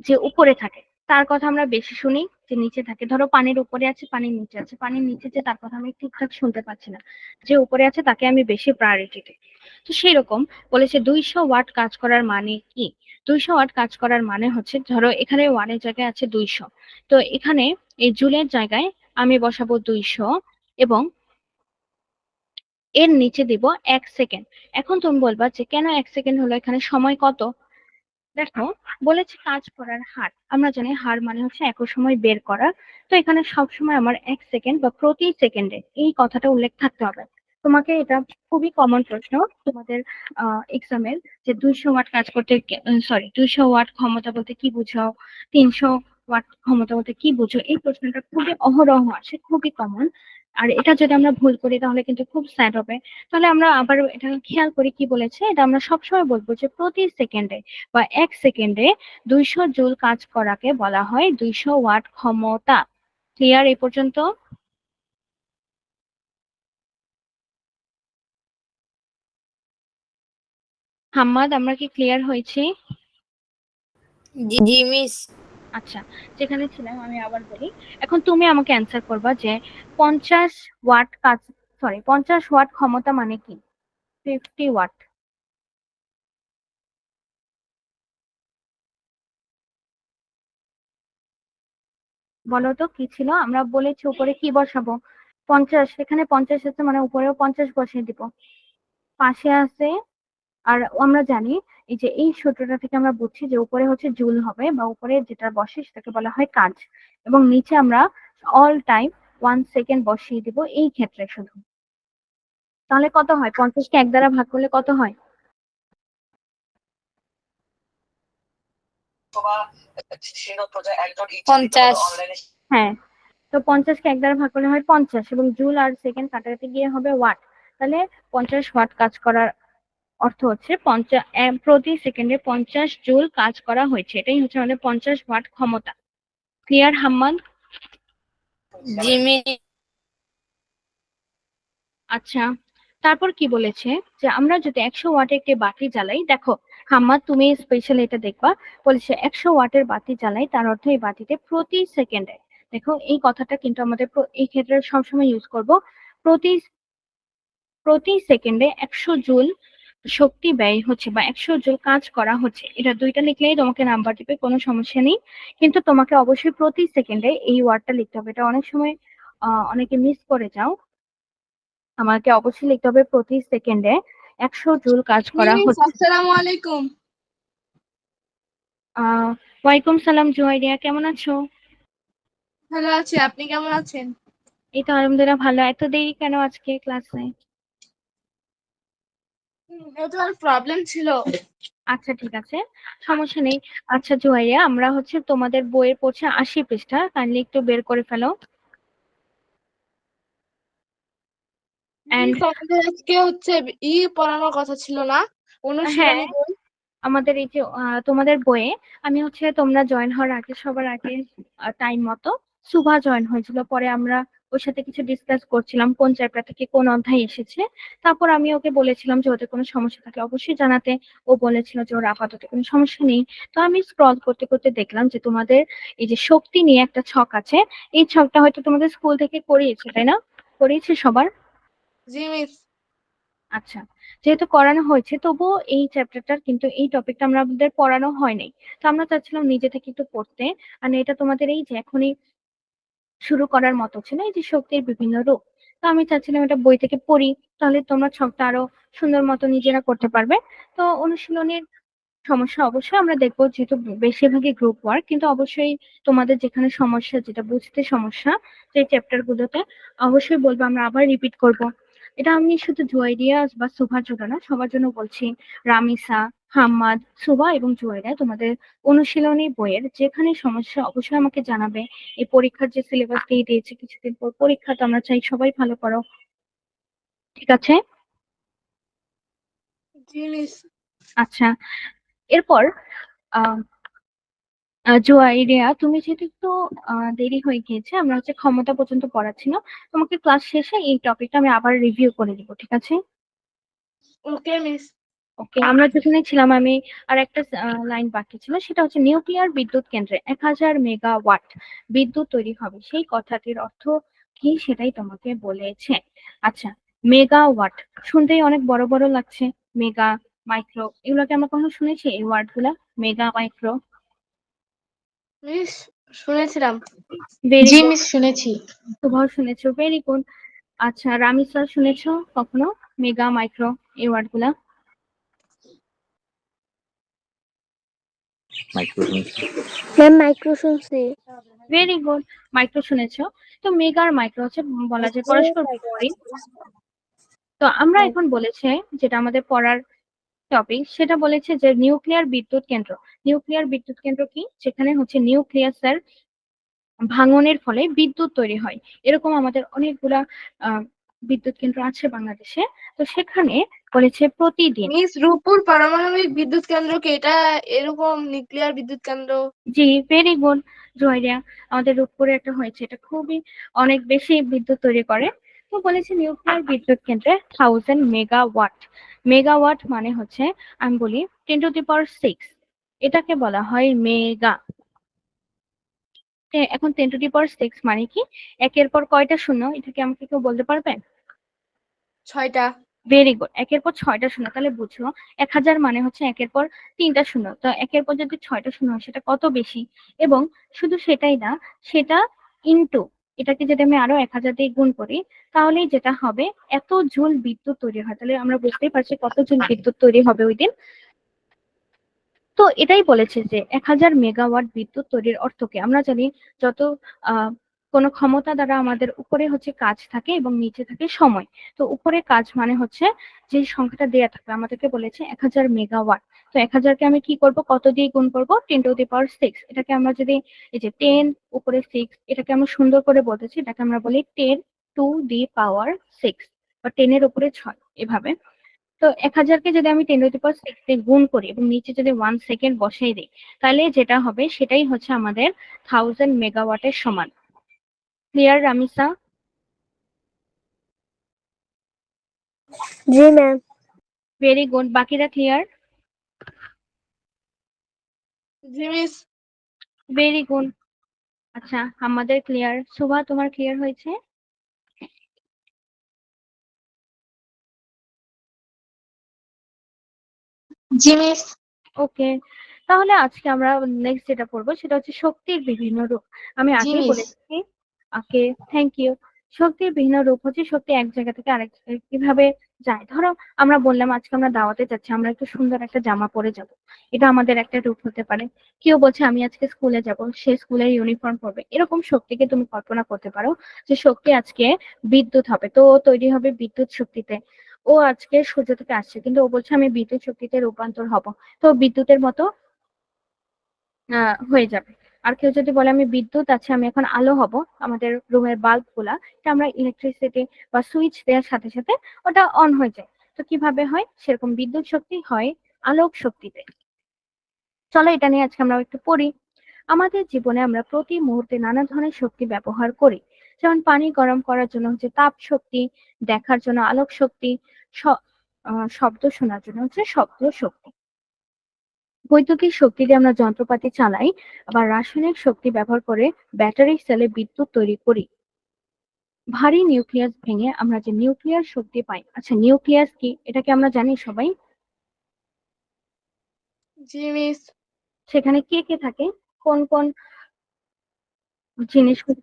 যে উপরে থাকে তার কথা আমরা বেশি শুনি, যে নিচে থাকে। ধরো পানির উপরে আছে, পানির নিচে আছে, পানির নিচে যে তার কথা আমি ঠিকঠাক শুনতে পাচ্ছি না, যে উপরে আছে তাকে আমি বেশি প্রায়োরিটি দিই। তো সেই রকম বলেছে 200 ওয়াট কাজ করার মানে কি? 200 ওয়াট কাজ করার মানে হচ্ছে, ধরো এখানে ওয়ানের জায়গায় আছে 200, তো এখানে এই জুলের জায়গায় আমি বসাবো 200 এবং এর নিচে দিব 1 সেকেন্ড। এখন তুমি বলবা যে কেন 1 সেকেন্ড হলো, এখানে সময় কত? দেখো বলেছে কাজ করার হার, আমরা জানি হার মানে হচ্ছে একক সময় বের করা। তো এখানে সব সময় আমার 1 সেকেন্ড বা প্রতি সেকেন্ডে এই কথাটা উল্লেখ থাকতে হবে। তোমাকে এটা খুবই কমন প্রশ্ন তোমাদের এক্সামের, যে 200 ওয়াট কাজ করতে, সরি 200 ওয়াট ক্ষমতা বলতে কি বুঝাও, 300 ওয়াট ক্ষমতা বলতে কি বুঝো, এই প্রশ্নটা খুবই অহরহ আসে, খুবই কমন। আর এটা যদি আমরা ভুল করি তাহলে কিন্তু খুব স্যাড হবে। তাহলে আমরা আবার এটা খেয়াল করি কি বলেছে, এটা আমরা সবসময় বলবো যে প্রতি সেকেন্ডে বা 1 সেকেন্ডে 200 জুল কাজ করাকে বলা হয় 200 ওয়াট ক্ষমতা। ক্লিয়ার এই পর্যন্ত? হাম্মাদ, আমরা কি ক্লিয়ার হয়েছি? জি মিস। আচ্ছা, যেখানে ছিলাম আমি আবার বলি। এখন তুমি আমাকে অ্যান্সার করবা যে 50 ওয়াট ক্ষমতা মানে কি? 50 ওয়াট। বলো তো কি ছিল? আমরা বলেছি উপরে কি বসাবো? 50, এখানে 50 আছে মানে উপরেও 50 বসিয়ে দিব। পাশে আছে, আর আমরা জানি এই যে এই সূত্রটা থেকে আমরা বুঝছি যে উপরে হচ্ছে জুল হবে, বা উপরে যেটা বসে সেটাকে বলা হয় কাজ, এবং নিচে আমরা অল টাইম 1 সেকেন্ড বসিয়ে দিব এই ক্ষেত্রে শুধু। তাহলে কত হয়? 50কে 1 দ্বারা ভাগ করলে কত হয়? পঞ্চাশ। হ্যাঁ, তো 50কে 1 দ্বারা ভাগ করলে হয় 50, এবং জুল আর সেকেন্ড কাটাতে গিয়ে হবে ওয়াট। তাহলে 50 ওয়াট কাজ করার অর্থ হচ্ছে প্রতি সেকেন্ডে 50 জুল কাজ করা হয়েছে। এটাই হচ্ছে আমাদের 50 ওয়াট ক্ষমতা। ক্লিয়ার হাম্মাদ? জি মিস। আচ্ছা, তারপর কি বলেছে যে আমরা যদি 100 ওয়াটে একটি বাতি জ্বালাই, দেখো হাম্মাদ তুমি স্পেশালি এটা দেখবা, বলেছে 100 ওয়াটের বাতি জ্বালাই, তার অর্থ এই বাতিতে প্রতি সেকেন্ডে, দেখো এই কথাটা কিন্তু আমাদের এই ক্ষেত্রে সবসময় ইউজ করব, প্রতি প্রতি সেকেন্ডে 100 জুল শক্তি ব্যয় হচ্ছে, বা 100 জুল কাজ করা হচ্ছে। এটা দুইটা লিখলেই তোমাকে নাম্বার দিবে, কোনো সমস্যা নেই। কিন্তু তোমাকে অবশ্যই প্রতি সেকেন্ডে এই ওয়ার্ডটা লিখতে হবে, এটা অনেক সময় অনেকে মিস করে যাও। আমাকে অবশ্যই লিখতে হবে প্রতি সেকেন্ডে 100 জুল কাজ করা হচ্ছে। আসসালামু আলাইকুম। ওয়ালাইকুম সালাম জুয়াইরিয়া, কেমন আছো? ভালো আছি, আপনি কেমন আছেন? এই তো আলহামদুলিল্লাহ ভালো। এত দেরি কেন আজকে ক্লাসে? নেটওয়ার্ক প্রবলেম ছিল। আচ্ছা ঠিক আছে, সমস্যা নেই। আচ্ছা জুয়াইরিয়া, আমরা হচ্ছে তোমাদের বইয়ের পড়ছে 80 পৃষ্ঠা, কাইন্ডলি একটু বের করে ফেলো। মিস, আমাদের আজকে হচ্ছে পড়ানোর কথা ছিল না, হ্যাঁ, অনুশীলনী বই। আমাদের এই যে তোমাদের বইয়ে, আমি হচ্ছে তোমরা জয়েন হওয়ার আগে সবার আগে টাইম মতো সুভা জয়েন হয়েছিল, পরে আমরা ওর সাথে কিছু ডিসকাস করছিলাম কোন চ্যাপ্টার থেকে কোন অধ্যায় এসেছে। তারপর আমি ওকে বলেছিলাম যে ওদের কোনো সমস্যা থাকলে অবশ্যই জানাতে। ও বলেছিল যে ওর আপাতত কোনো সমস্যা নেই। তো আমি স্ক্রল করতে করতে দেখলাম যে তোমাদের এই যে শক্তি নিয়ে একটা ছক আছে, এই ছকটা হয়তো তোমাদের স্কুল থেকে করিয়েছে, তাই না? করিয়েছে সবার? জি মিস। আচ্ছা, যেহেতু করানো হয়েছে তবুও এই চ্যাপ্টারটার কিন্তু এই টপিকটা আমাদের পড়ানো হয়নি। তো আমরা চাচ্ছিলাম নিজে থেকে একটু পড়তে। আর এটা তোমাদের এই যে এখনই শুরু করার মতো ছিল, এই যে শক্তির বিভিন্ন রূপ। তো আমি চাচ্ছিলাম এটা বই থেকে পড়ি, তাহলে তোমরা ছকটা আরো সুন্দর মতো নিজেরা করতে পারবে। তো অনুশীলনের সমস্যা অবশ্যই আমরা দেখবো, যেহেতু বেশিরভাগই গ্রুপ ওয়ার্ক, কিন্তু অবশ্যই তোমাদের যেখানে সমস্যা, যেটা বুঝতে সমস্যা, সেই চ্যাপ্টার গুলোতে অবশ্যই বলবো, আমরা আবার রিপিট করব। এটা আমি শুধু জুয়াইরিয়া বা সুভার জন্য না, সবার জন্য বলছি। রামিসা, হাম্মাদ, সুভা এবং জুয়াইরিয়া, তোমাদের অনুশীলনী বইয়ের যেখানে সমস্যা অবশ্যই আমাকে জানাবে। এই পরীক্ষার যে সিলেবাস দিয়ে দিয়েছে কিছুদিন পর পরীক্ষা, তো আমরা চাই সবাই ভালো করো, ঠিক আছে? জি মিস। আচ্ছা, এরপর আহ জুয়াইরিয়া, তুমি যেহেতু একটু দেরি হয়ে গিয়েছে, আমরা হচ্ছে ক্ষমতা পর্যন্ত পড়াচ্ছি না, তোমাকে ক্লাস শেষে এই টপিকটা আমি আবার রিভিউ করে দিব, ঠিক আছে? Okay miss. ওকে, আমরা যেখানে ছিলাম, আমি আর একটা লাইন বাকি ছিল, সেটা হচ্ছে নিউক্লিয়ার বিদ্যুৎ কেন্দ্রে 1000 মেগাওয়াট বিদ্যুৎ তৈরি হবে, সেই কথাটির অর্থ কি সেটাই তোমাকে বলেছে। আচ্ছা, মেগাওয়াট শুনতেই অনেক বড় বড় লাগছে। মেগা, মাইক্রো, এগুলোকে আমরা কখনো শুনেছি এই ওয়ার্ড গুলা? Mega, micro? মিস, শুনেছিলাম। ভেরি জি গুড। মিস, শুনেছি। তোমরাও শুনেছো, ভেরি গুড। আচ্ছা রামিসা, শুনেছো কখনো মেগা, মাইক্রো এই ওয়ার্ড গুলা? মাইক্রোফোন। ম্যাম মাইক্রো শুনছি। ভেরি গুড, মাইক্রো শুনেছো। তো মেগা আর মাইক্রো হচ্ছে বলা যায় পরস্পর বিপরীত। তো আমরা এখন বলেছে যেটা আমাদের পড়ার টপিক, সেটা বলেছে যে নিউক্লিয়ার বিদ্যুৎ কেন্দ্র। নিউক্লিয়ার বিদ্যুৎ কেন্দ্র কি? যেখানে হচ্ছে নিউক্লিয়াসের ভাঙনের ফলে বিদ্যুৎ তৈরি হয়। এরকম আমাদের অনেকগুলা আহ বিদ্যুৎ কেন্দ্র আছে বাংলাদেশে। তো সেখানে বলেছে প্রতিদিন। মিস, রূপপুর পারমাণবিক বিদ্যুৎ কেন্দ্র কি এটা এরকম নিউক্লিয়ার বিদ্যুৎ কেন্দ্র? জি, ভেরি গুড জয়রিয়া, আমাদের রূপপুরে একটা হয়েছে, এটা খুবই অনেক বেশি বিদ্যুৎ তৈরি করে। তো বলেছে নিউক্লিয়ার বিদ্যুৎ কেন্দ্রে 1000 মেগাওয়াট। মেগাওয়াট মানে হচ্ছে আমি বলি 10⁻6, এটাকে বলা হয় মেগা। এখন 10⁻6 মানে কি, একের পর কয়টা শূন্য, এটা কি আমাকে কেউ বলতে পারবে? 6টা। ভেরি গুড, একের পর 6টা শূন্য, তাহলে বুঝো 1000 মানে হচ্ছে একের পর 3টা শূন্য, তো একের পর যদি 6টা শূন্য হয় সেটা কত বেশি। এবং শুধু সেটাই না, সেটা ইনটু, এটাকে যদি আমি আরো 1000 দিয়ে গুণ করি তাহলে যেটা হবে এত জুল বিদ্যুৎ তৈরি হয়। তাহলে আমরা বুঝতেই পারছি কত জুল বিদ্যুৎ তৈরি হবে ওই দিন। তো এটাই বলেছে যে 1000 মেগাওয়াট বিদ্যুৎ তৈরির অর্থ কি আমরা জানি, যত কোনো ক্ষমতা দ্বারা আমাদের উপরে হচ্ছে কাজ থাকে এবং নিচে থাকে সময়। তো উপরে কাজ মানে হচ্ছে যে সংখ্যাটা দেয়া থাকবে, আমাদেরকে বলেছে 1000 মেগাওয়াট। তো 1000কে আমি কি করব, কত দিয়ে গুণ করব, 10⁻6। এটাকে আমরা যদি এই যে 10 উপরে 6, এটাকে আমরা সুন্দর করে বলতেছি, এটাকে আমরা বলি 10⁻6 বা 10 এর উপরে 6 এভাবে। তো 1000কে যদি আমি 10⁻6 দিয়ে গুণ করি এবং নিচে যদি 1 সেকেন্ড বসাই দিই, তাহলে যেটা হবে সেটাই হচ্ছে আমাদের 1000 মেগাওয়াটের সমান। ক্লিয়ার রামিসা? জি ম্যাম। ভেরি গুড, বাকিরা ক্লিয়ার? জি মিস। Very good. আচ্ছা, আমাদের ক্লিয়ার। সুভা, তোমার ক্লিয়ার হয়েছে? জি মিস। ওকে, তাহলে আজকে আমরা নেক্সট যেটা পড়বো সেটা হচ্ছে শক্তির বিভিন্ন রূপ। আমি জি আগেই মিস। বলেছি। ওকে, থ্যাংক ইউ। শক্তির বিভিন্ন রূপ হচ্ছে শক্তি এক জায়গা থেকে আরেক জায়গায় কিভাবে যায়। ধরো আমরা বললাম আজকে আমরা দাওয়াতে যাচ্ছি, আমরা একটু সুন্দর একটা জামা পরে যাব, এটা আমাদের একটা রূপ হতে পারে। কেউ বলছে আমি আজকে স্কুলে যাব, সে স্কুলের ইউনিফর্ম পরবে। এরকম শক্তিকে তুমি কল্পনা করতে পারো যে শক্তি আজকে বিদ্যুৎ হবে, তো ও তৈরি হবে বিদ্যুৎ শক্তিতে। ও আজকে সূর্য থেকে আসছে কিন্তু ও বলছে আমি বিদ্যুৎ শক্তিতে রূপান্তর হব, তো বিদ্যুতের মতো হয়ে যাবে। আর কেউ যদি বলে আমি বিদ্যুৎ আছে, আমি এখন আলো হব, আমাদের রুমের বাল্ব গুলা, এটা আমরা ইলেকট্রিসিটি বা সুইচ দেওয়ার সাথে সাথে ওটা অন হয়ে যায়। তো কিভাবে হয়, সেরকম বিদ্যুৎ শক্তি হয় আলোক শক্তিতে। চলো এটা নিয়ে আজকে আমরা একটু পড়ি। আমাদের জীবনে আমরা প্রতি মুহূর্তে নানা ধরনের শক্তি ব্যবহার করি। যেমন পানি গরম করার জন্য হচ্ছে তাপ শক্তি, দেখার জন্য আলোক শক্তি, শব্দ শোনার জন্য হচ্ছে শব্দ শক্তি। বৈদ্যুতিক শক্তি দিয়ে আমরা যন্ত্রপাতি চালাই, আবার রাসায়নিক শক্তি ব্যবহার করে ব্যাটারি সেলে বিদ্যুৎ তৈরি করি। ভারী নিউক্লিয়াস ভেঙে আমরা যে নিউক্লিয়ার শক্তি পাই। আচ্ছা, নিউক্লিয়াস কি এটা কি আমরা জানি সবাই? জি মিস। সেখানে কে কে থাকে, কোন কোন জিনিসগুলো?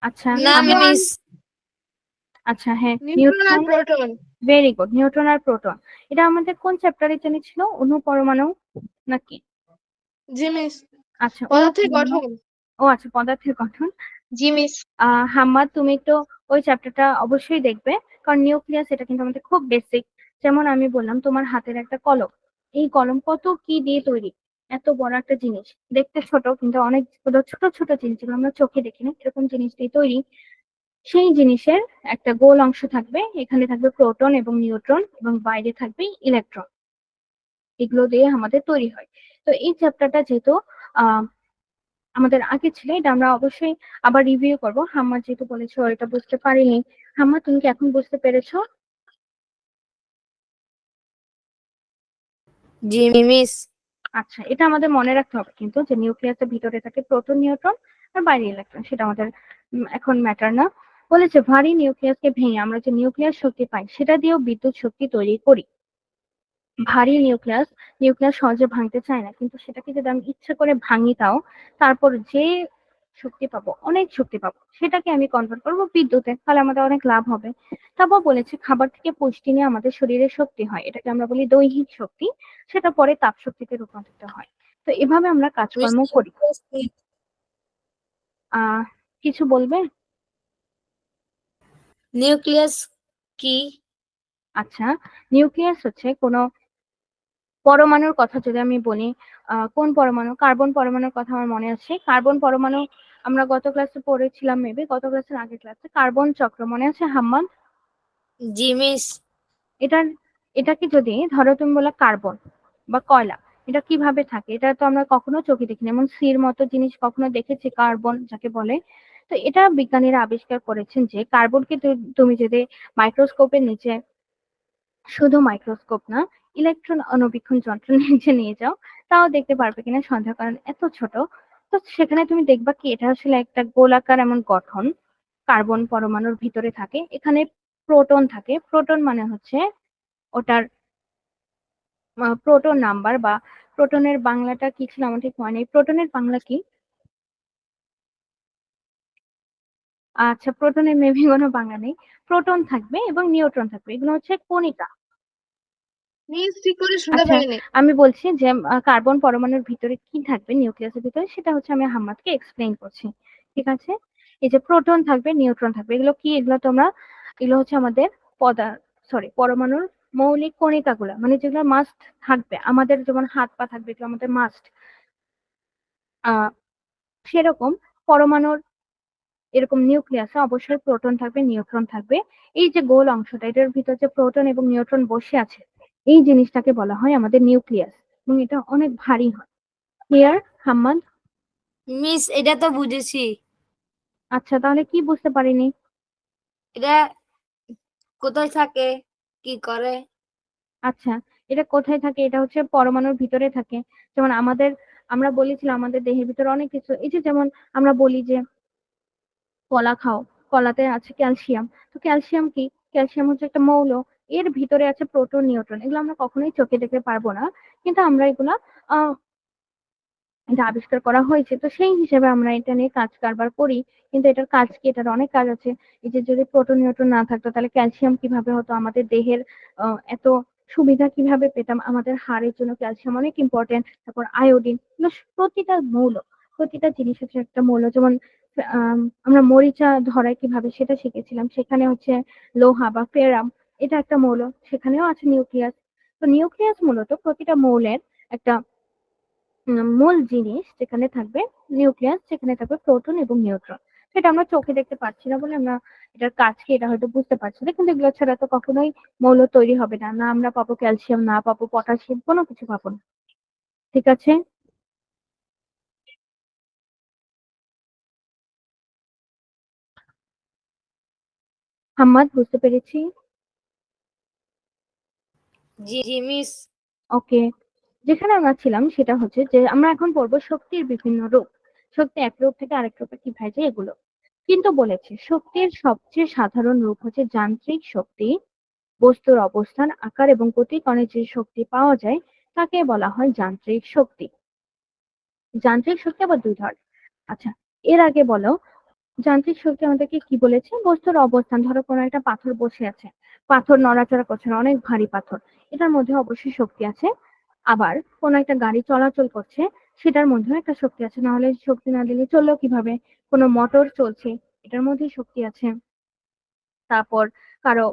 আচ্ছা না আমরা, মিস। আচ্ছা হ্যাঁ, নিউট্রন আর neutron. Proton. Very good, neutron আর প্রোটন। এটা আমাদের কোন চ্যাপ্টারে জানি ছিল, অণু পরমাণু নাকি? জি মিস। আচ্ছা, অণু পদার্থের পরমাণু। গঠন। ও আচ্ছা, পদার্থের গঠন। জি মিস। হাম্মাদ, তুমি তো ওই চ্যাপ্টারটা অবশ্যই দেখবে, কারণ নিউক্লিয়াস এটা কিন্তু আমাদের খুব বেসিক। যেমন আমি বললাম তোমার হাতের একটা কলম, এই কলম কত কি দিয়ে তৈরি, এত বড় একটা জিনিস, দেখতে ছোট কিন্তু অনেকগুলো ছোট ছোট জিনিস যেগুলো আমরা চোখে দেখি না, এরকম জিনিস দিয়ে তৈরি। সেই জিনিসের একটা গোল অংশ থাকবে, এখানে থাকবে প্রোটন এবং নিউট্রন এবং বাইরে থাকবে ইলেকট্রন, এগুলো দিয়ে আমাদের তৈরি হয়। তো এই চ্যাপ্টারটা যেহেতু আহ আমাদের আগে ছিল, এটা আমরা অবশ্যই আবার রিভিউ করবো। হাম্মা যেহেতু বলেছো এটা বুঝতে পারিনি, হাম্মা তুমি কি এখন বুঝতে পেরেছো? জি মিস। আচ্ছা, এটা আমাদের মনে রাখতে হবে কিন্তু যে নিউক্লিয়াসের ভিতরে থাকে প্রোটন নিউট্রন আর বাইরে ইলেকট্রন, সেটা আমাদের এখন ম্যাটার না। বলেছে ভারী নিউক্লিয়াসকে ভেঙে আমরা যে নিউক্লিয়াস শক্তি পাই সেটা দিয়েও বিদ্যুৎ শক্তি তৈরি করি। ভারী নিউক্লিয়াস, নিউক্লিয়াস সহজে ভাঙতে চায় না, কিন্তু সেটাকে যদি আমি ইচ্ছা করে ভাঙি তাও তারপর যে শক্তি পাবো, অনেক শক্তি পাবো, সেটাকে আমি কনভার্ট করবো বিদ্যুতে, তাহলে আমাদের অনেক লাভ হবে। তারপর বলেছে খাবার থেকে পুষ্টি নিয়ে আমাদের শরীরে শক্তি হয়, এটাকে আমরা বলি দৈহিক শক্তি, সেটা পরে তাপ শক্তিতে রূপান্তরিত হয়। তো এভাবে আমরা মিস কাজকর্ম করি। আহ কিছু বলবে? নিউক্লিয়াস কি? আচ্ছা, নিউক্লিয়াস হচ্ছে কোনো পরমাণুর কথা যদি আমি বলি, কোন পরমাণু, কার্বন পরমাণুর কথা আমার মনে আছে। কার্বন পরমাণু আমরা গত ক্লাসে পড়েছিলাম, মেবি গত ক্লাসের আগের ক্লাসে, কার্বন চক্র মনে আছে হাম্মাদ? জি মিস। এটার, এটাকে যদি ধরো তুমি বলো কার্বন বা কয়লা, এটা কিভাবে থাকে, এটা তো আমরা কখনো চোখে দেখিনি। এমন সির মতো জিনিস কখনো দেখেছি কার্বন যাকে বলে? তো এটা বিজ্ঞানীরা আবিষ্কার করেছেন যে কার্বনকে তুমি যদি মাইক্রোস্কোপের নিচে, শুধু মাইক্রোস্কোপ না, ইলেকট্রন অণুবীক্ষণ যন্ত্র নিচে নিয়ে যাও, তাও দেখতে পারবে কিনা সন্দেহ, কারণ এত ছোট। তো সেখানে তুমি দেখবা কি এটা আসলে একটা গোলাকার এমন গঠন, কার্বন পরমাণুর ভিতরে থাকে। এখানে প্রোটন থাকে। প্রোটন মানে হচ্ছে ওটার প্রোটন নাম্বার, বা প্রোটনের বাংলাটা কি ছিল আমার ঠিক মনে নেই। প্রোটনের বাংলা কি? আচ্ছা, প্রোটনের মেবি কোনো বাংলা নেই। প্রোটন থাকবে এবং নিউট্রন থাকবে, এগুলো হচ্ছে কণিকা। মিস ঠিক করে শুনতে আচ্ছা, পাইনি। আমি বলছি যে কার্বন পরমাণুর ভিতরে কি থাকবে, নিউক্লিয়াসের ভিতরে, সেটা হচ্ছে আমি হাম্মাদকে এক্সপ্লেইন করছি। ঠিক আছে? এই যে প্রোটন থাকবে, নিউট্রন থাকবে, এগুলো কি? এগুলো হচ্ছে আমাদের পরমাণুর মৌলিক কণিকাগুলো, মানে যেগুলো মাস্ট থাকবে আমাদের, যেমন হাত পা থাকবে, এগুলো আমাদের মাস্ট। আহ সেরকম পরমাণুর এরকম নিউক্লিয়াসে অবশ্যই প্রোটন থাকবে, নিউট্রন থাকবে। এই যে গোল অংশটা, এটার ভিতর যে প্রোটন এবং নিউট্রন বসে আছে, এই জিনিসটাকে বলা হয় আমাদের নিউক্লিয়াস, এবং এটা অনেক ভারী হয়। ক্লিয়ার, হাম্মাদ? মিস এটা তো বুঝেছি। আচ্ছা, তাহলে কি বুঝতে পারিনি? এটা কোথায় থাকে, কি করে? আচ্ছা, এটা কোথায় থাকে? এটা হচ্ছে পরমাণুর ভিতরে থাকে। যেমন আমরা বলেছিলাম আমাদের দেহের ভিতরে অনেক কিছু, এই যে যেমন আমরা বলি যে কলা খাও, কলাতে আছে ক্যালসিয়াম। তো ক্যালসিয়াম কি? ক্যালসিয়াম হচ্ছে একটা মৌল। এর ভিতরে আছে প্রোটন, নিউট্রন। এগুলো আমরা কখনোই চোখে দেখতে পারবো না, কিন্তু আমরা এগুলা আহ এটা আবিষ্কার করা হয়েছে, তো সেই হিসেবে আমরা এটা নিয়ে কাজ কারবার করি। কিন্তু এটার কাজ কি? এটার অনেক কাজ আছে। এই যে যদি প্রোটন নিউট্রন না থাকতো, তাহলে ক্যালসিয়াম কিভাবে হতো? আমাদের দেহের এত সুবিধা কিভাবে পেতাম? আমাদের হাড়ের জন্য ক্যালসিয়াম অনেক ইম্পর্টেন্ট। তারপর আয়োডিন, প্রতিটা মৌল, প্রতিটা জিনিস হচ্ছে একটা মৌল। যেমন আমরা মরিচা ধরাই কিভাবে সেটা শিখেছিলাম, সেখানে হচ্ছে লোহা বা ফেরাম, এটা একটা মৌল, সেখানেও আছে নিউক্লিয়াস। তো নিউক্লিয়াস মূলত প্রতিটা মৌলের একটা মূল জিনিস, যেখানে থাকবে নিউক্লিয়াস, সেখানে থাকবে প্রোটন এবং নিউট্রন। সেটা আমরা চোখে দেখতে পাচ্ছি না বলে আমরা এটার কাজ কি এটা হয়তো বুঝতে পারছি না, কিন্তু এগুলো ছাড়া তো কখনোই মৌল তৈরি হবে না। না আমরা পাবো ক্যালসিয়াম, না পাবো পটাশিয়াম, কোনো কিছু পাবো না। ঠিক আছে, হাম্মাদ, বুঝতে পেরেছি। জি জি মিস। ওকে, যেখানে আমরা ছিলাম সেটা হচ্ছে যে আমরা এখন পড়বো শক্তির বিভিন্ন রূপ। শক্তি এক রূপ থেকে আরেক রূপে কিভাবে যায় এগুলো। কিন্তু বলেছে শক্তির সবচেয়ে সাধারণ রূপ হচ্ছে যান্ত্রিক শক্তি। বস্তুর অবস্থান, আকার এবং গতিকণে যে শক্তি পাওয়া যায় তাকে বলা হয় যান্ত্রিক শক্তি। যান্ত্রিক শক্তি আবার দুই ধরনের। আচ্ছা, এর আগে বলো, যান্ত্রিক শক্তি আমাদেরকে কি বলেছে? বস্তুর অবস্থান, ধরো কোনো একটা পাথর বসে আছে, পাথর নড়াচড়া করছে না, অনেক ভারী পাথর, এটার মধ্যে অবশ্যই শক্তি আছে। আবার কোনো একটা গাড়ি চলাচল করছে, সেটার মধ্যেও একটা শক্তি আছে, না হলে শক্তি না দিলে চললো কিভাবে? কোনো মোটর চলছে, এটার মধ্যে শক্তি আছে। তারপর কারো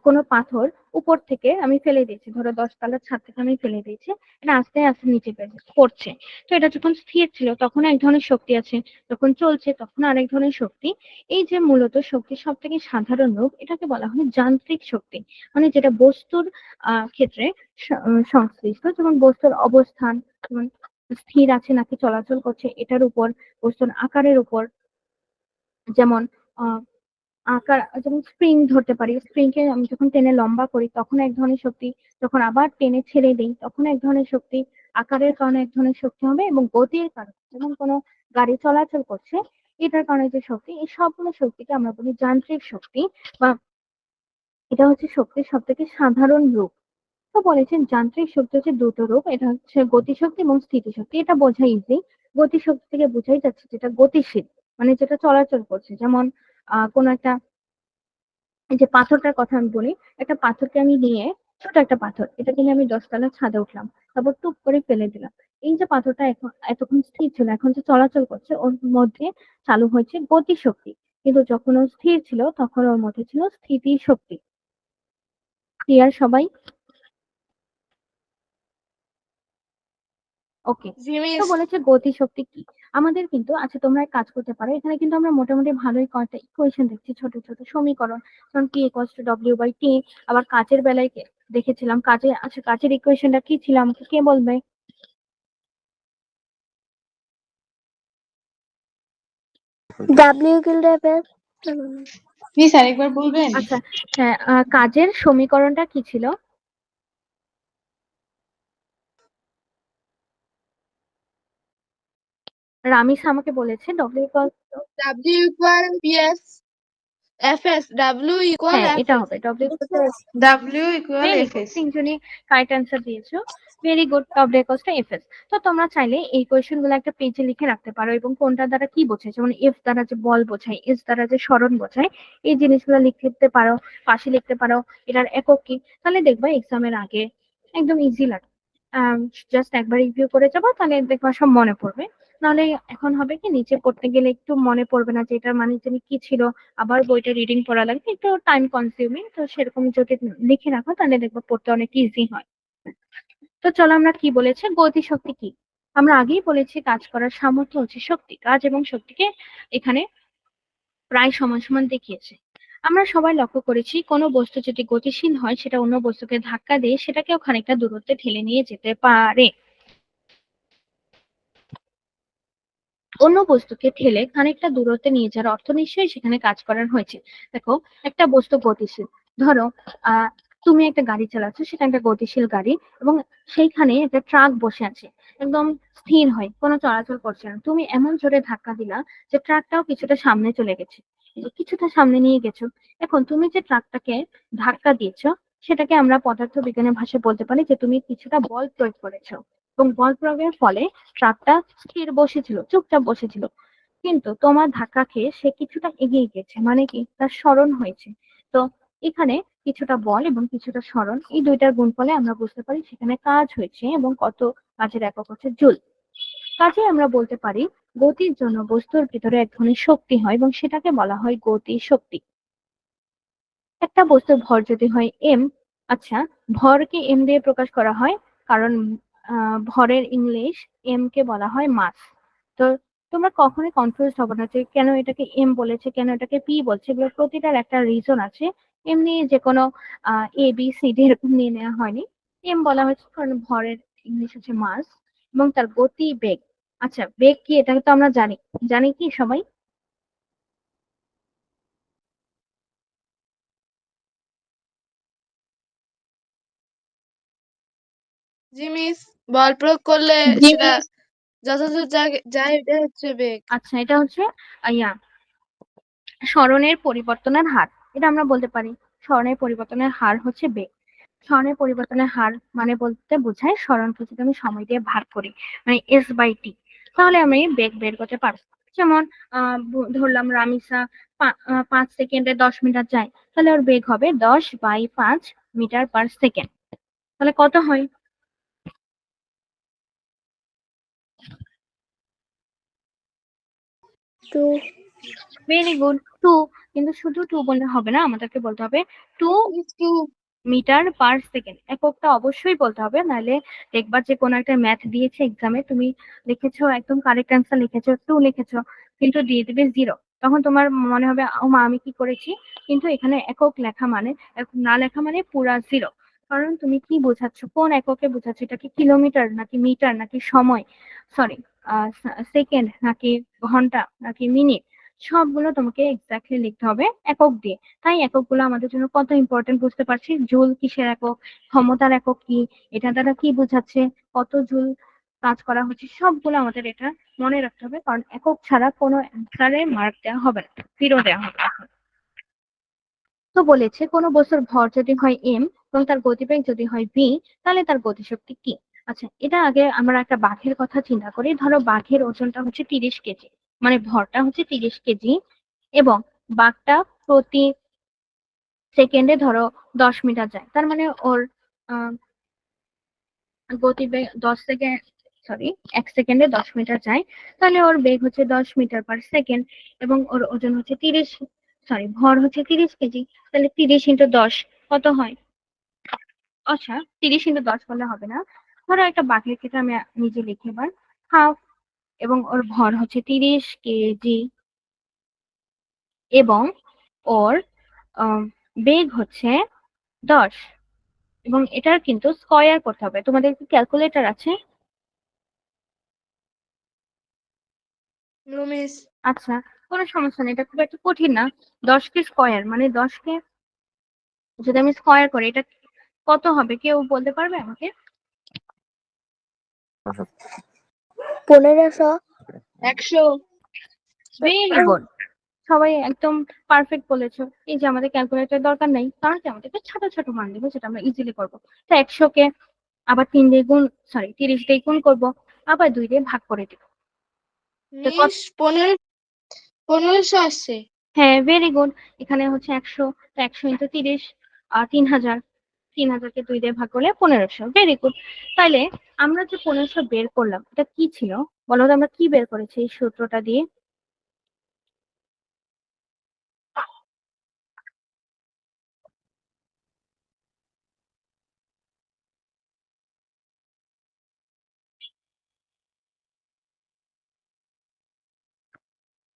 কোনো পাথর উপর থেকে আমি ফেলে দিয়েছি, ধরো 10 তলার ছাদ থেকে আমি ফেলে দিয়েছি, এটা আস্তে আস্তে নিচে পড়ছে। তো এটা যখন স্থির ছিল তখন এক ধরনের শক্তি আছে, যখন চলছে তখন আরেক ধরনের শক্তি। এই যে মূলত শক্তির সব থেকে সাধারণ রূপ, এটাকে বলা হয় যান্ত্রিক শক্তি। মানে যেটা বস্তুর ক্ষেত্রে সংশ্লিষ্ট, যেমন বস্তুর অবস্থান, যেমন স্থির আছে নাকি চলাচল করছে, এটার উপর, বস্তুর আকারের উপর। যেমন আহ আকার, যেমন স্প্রিং ধরতে পারি, স্প্রিং কে আমি যখন টেনে লম্বা করি তখন এক ধরনের শক্তি, যখন আবার টেনে ছেড়ে দিই তখন এক ধরনের শক্তি। আকারের কারণে এক ধরনের শক্তি হবে, এবং গতির কারণে, যেমন কোনো গাড়ি চলাচল করছে, এটার কারণে যে শক্তি, এই সবগুলো শক্তিকে আমরা বলি যান্ত্রিক শক্তি, বা এটা হচ্ছে শক্তির সব থেকে সাধারণ রূপ। তো বলেছেন যান্ত্রিক শক্তি হচ্ছে দুটো রূপ, এটা হচ্ছে গতিশক্তি এবং স্থিতিশক্তি। এটা বোঝা ইজি। গতিশক্তি থেকে বোঝাই যাচ্ছে যেটা গতিশীল, মানে যেটা চলাচল করছে। যেমন কোনো একটা, এই যে পাথরটার কথা আমি বলি, একটা পাথরকে আমি নিয়ে, ছোট একটা পাথর, এটাকে নিয়ে আমি 10 তলার ছাদে উঠলাম, তারপর টুপ করে ফেলে দিলাম। এই যে পাথরটা এখন এতক্ষণ স্থির ছিল, এখন যে চলাচল করছে, ওর মধ্যে চালু হয়েছে গতি শক্তি। কিন্তু যখন ও স্থির ছিল তখন ওর মধ্যে ছিল স্থিতি শক্তি। ক্লিয়ার সবাই? ওকে। জি তো মিস। বলেছে গতি শক্তি কি। আমাদের কিন্তু, আচ্ছা তোমরা এক কাজ করতে পারো, এখানে কিন্তু আমরা মোটামুটি ভালোই কয়েকটা ইকুয়েশন দেখছি, ছোট ছোট সমীকরণ, যেমন P equals to W by T. আবার কাজের বেলায় দেখেছিলাম কাজে, আচ্ছা কাজের ইকুয়েশনটা কি ছিল আমাকে কে বলবে? W equal to FF. Miss আরেকবার বলবেন? আচ্ছা, হ্যাঁ, কাজের সমীকরণটা কি ছিল? রামিস আমাকে বলেছে W equals to, W equal PS FS W equal হ্যাঁ এটা FS হবে W equals to, W equal very F good, S. তিনজনই কারেক্ট অ্যান্সার দিয়েছো, very good. W equals to FS। তো তোমরা চাইলে এই কোয়েশ্চেন গুলো একটা পেজে লিখে রাখতে পারো এবং কোনটা দ্বারা কি বোঝায়, যেমন এফ দ্বারা যে বল বোঝায়, এস দ্বারা যে সরণ বোঝায়, এই জিনিসগুলো লিখতে পারো, পাশে লিখতে পারো এটার একক কি। তাহলে দেখবা এক্সামের আগে একদম ইজি লাগে। জাস্ট একবার রিভিউ করে যাবো, তাহলে দেখবা সব মনে পড়বে। নাহলে এখন হবে কি, নিচে পড়তে গেলে একটু মনে পড়বে না যে এটার মানে জানি কি ছিল, আবার বইটা রিডিং পড়া লাগবে, একটু টাইম কনজিউমিং। তো সেরকম যদি লিখে রাখো তাহলে দেখবো পড়তে অনেক ইজি হয়। তো চলো, আমরা কি বলেছে, গতিশক্তি কি? আমরা আগেই বলেছি কাজ করার সামর্থ্য হচ্ছে শক্তি। কাজ এবং শক্তিকে এখানে প্রায় সমান সমান দেখিয়েছে। আমরা সবাই লক্ষ্য করেছি কোনো বস্তু যদি গতিশীল হয়, সেটা অন্য বস্তুকে ধাক্কা দিয়ে সেটাকেও খানিকটা দূরত্বে ঠেলে নিয়ে যেতে পারে। অন্য বস্তুকে ঠেলে খানিকটা দূরত্বে নিয়ে যাওয়ার অর্থ নিশ্চয়ই সেখানে কাজ করার হয়েছে। দেখো, একটা বস্তু গতিশীল, ধরো তুমি একটা গাড়ি চালাচ্ছ, সেটা একটা গতিশীল গাড়ি, এবং সেইখানে একটা ট্রাক বসে আছে, একদম স্থির হয়, কোনো চলাচল করছে না। তুমি এমন জোরে ধাক্কা দিলা যে ট্রাকটাও কিছুটা সামনে চলে গেছে, কিছুটা সামনে নিয়ে গেছো। এখন তুমি যে ট্রাকটাকে ধাক্কা দিয়েছো, সেটাকে আমরা পদার্থ বিজ্ঞানের ভাষায় বলতে পারি যে তুমি কিছুটা বল প্রয়োগ করেছো, এবং বল প্রয়োগের ফলে ট্রাকটা স্থির বসেছিল, চুপচাপ বসেছিল। কিন্তু তোমার ধাক্কা খেয়ে সে কিছুটা এগিয়ে গেছে, মানে কি, তার সরণ হয়েছে। তো এখানে কিছুটা বল এবং কিছুটা সরণ, এই দুইটার গুণফলে আমরা বুঝতে পারি সেখানে কাজ হয়েছে, এবং কত কাজের একক হচ্ছে জুল। কাজে আমরা বলতে পারি গতির জন্য বস্তুর ভিতরে এক ধরনের শক্তি হয় এবং সেটাকে বলা হয় গতি শক্তি। একটা বস্তুর ভর যদি হয় এম, আচ্ছা, ভরকে এম দিয়ে প্রকাশ করা হয়, কারণ ভরের ইংলিশ এম কে বলা হয় মাস। তো তোমরা কখনোই কনফিউজ হবে না যে কেন এটাকে এম বলেছে, কেন এটাকে পি বলছে, এগুলো প্রতিটার একটা রিজন আছে। এমনি যে কোনো এ বি সি ডি এরকম নিয়ে নেওয়া হয়নি। এম বলা হয়েছে কারণ ভরের ইংলিশ হচ্ছে মাস, এবং তার গতি বেগ। আচ্ছা, বেগ কি এটা তো আমরা জানি, জানি কি সবাই? জি মিস, বল প্রয়োগ করলে জি সেটা মিস। যতদূর যায় এটা হচ্ছে বেগ। আচ্ছা, এটা হচ্ছে ইয়া স্মরণের পরিবর্তনের হার, এটা আমরা বলতে পারি। স্মরণের পরিবর্তনের হার হচ্ছে বেগ। স্মরণের পরিবর্তনের হার মানে বলতে বোঝায় স্মরণকে যদি আমি সময় দিয়ে ভাগ করি, মানে S/T, তাহলে আমি বেগ বের করতে পারবো। যেমন ধরলাম রামিসা 5 সেকেন্ডে 10 মিটার যায়, তাহলে ওর বেগ হবে 10/5 মিটার/সেকেন্ড। তাহলে কত হয়? টু। Very good, 2। কিন্তু শুধু 2 বললে হবে না, আমাদেরকে বলতে হবে 2 মিটার/সেকেন্ড। এককটা অবশ্যই বলতে হবে, নাহলে দেখবা যে কোনো একটা ম্যাথ দিয়েছে এক্সামে, তুমি লিখেছো একদম কারেক্ট অ্যান্সার, লিখেছো 2 লিখেছো, কিন্তু দিয়ে দিবে 0। তখন তোমার মনে হবে ও মা আমি কি করেছি। কিন্তু এখানে একক লেখা মানে, একক না লেখা মানে পুরা 0। কারণ তুমি কি বোঝাচ্ছ, কোন এককে বোঝাচ্ছ, এটা কি কিলোমিটার নাকি মিটার নাকি সময়, সরি সেকেন্ড নাকি ঘন্টা নাকি মিনিট, সবগুলো তোমাকে এক্স্যাক্টলি লিখতে হবে একক দিয়ে। তাই এককগুলো আমাদের জন্য কত ইম্পর্টেন্ট বুঝতে পারছি। জুল কিসের একক, ক্ষমতার একক কি, এটা দ্বারা কি বোঝাচ্ছে, কত জুল কাজ করা হচ্ছে, সবগুলো আমাদের এটা মনে রাখতে হবে, কারণ একক ছাড়া কোনো অ্যান্সারে মার্ক দেওয়া হবে না, 0 দেওয়া হবে। তো বলেছে কোনো বস্তুর ভর যদি হয় এম এবং তার গতিবেগ যদি হয় ভি, তাহলে তার গতিশক্তি কি। আচ্ছা, এটা আগে আমরা একটা বাঘের কথা চিন্তা করি। ধরো বাঘের ওজনটা হচ্ছে 30 কেজি, মানে ভরটা হচ্ছে 30 কেজি, এবং বাঘটা প্রতি সেকেন্ডে ধরো 10 মিটার যায়, তার মানে ওর আহ, গতিবেগ 10 সেকেন্ড, সরি 1 সেকেন্ডে 10 মিটার যায়, তাহলে ওর বেগ হচ্ছে 10 মিটার/সেকেন্ড, এবং ওর ওজন হচ্ছে 30, সরি ভর হচ্ছে 30 কেজি। তাহলে 30 × 10 কত হয়? আচ্ছা, 30 × 10 করলে হবে না। ধরো একটা বাঘের ক্ষেত্রে আমি নিজে লিখি এবার, হাফ, এবং ওর ভর হচ্ছে 30 কেজি, এবং ওর আহ, বেগ হচ্ছে 10, এবং এটার কিন্তু স্কয়ার করতে হবে। তোমাদের কি ক্যালকুলেটর আছে? No miss. আচ্ছা, কোনো সমস্যা নেই, এটা খুব একটা কঠিন না। 10কে স্কয়ার মানে 10কে যদি আমি স্কয়ার করি এটা কত হবে কেউ বলতে পারবে আমাকে? 1500। 100। ভেরি গুড, সবাই একদম পারফেক্ট বলেছো। এই যে আমাদের ক্যালকুলেটর দরকার নেই, কারণ কি আমাদেরকে ছোট ছোট মান দেবে যেটা আমরা ইজিলি করবো। তো 100কে আবার 3 দিয়ে গুণ, সরি 30 দিয়ে গুণ করবো, আবার 2 দিয়ে ভাগ করে দিব। তো কত? মিস 1500 আসছে। হ্যাঁ, ভেরি গুড। এখানে হচ্ছে 100, তো 100 ইন্টু 30 3000, 3000কে 2 দিয়ে ভাগ করলে 1500। Very good. তাইলে আমরা যে 1500 বের করলাম এটা কি ছিল বলো তো, আমরা কি বের করেছি এই সূত্রটা দিয়ে?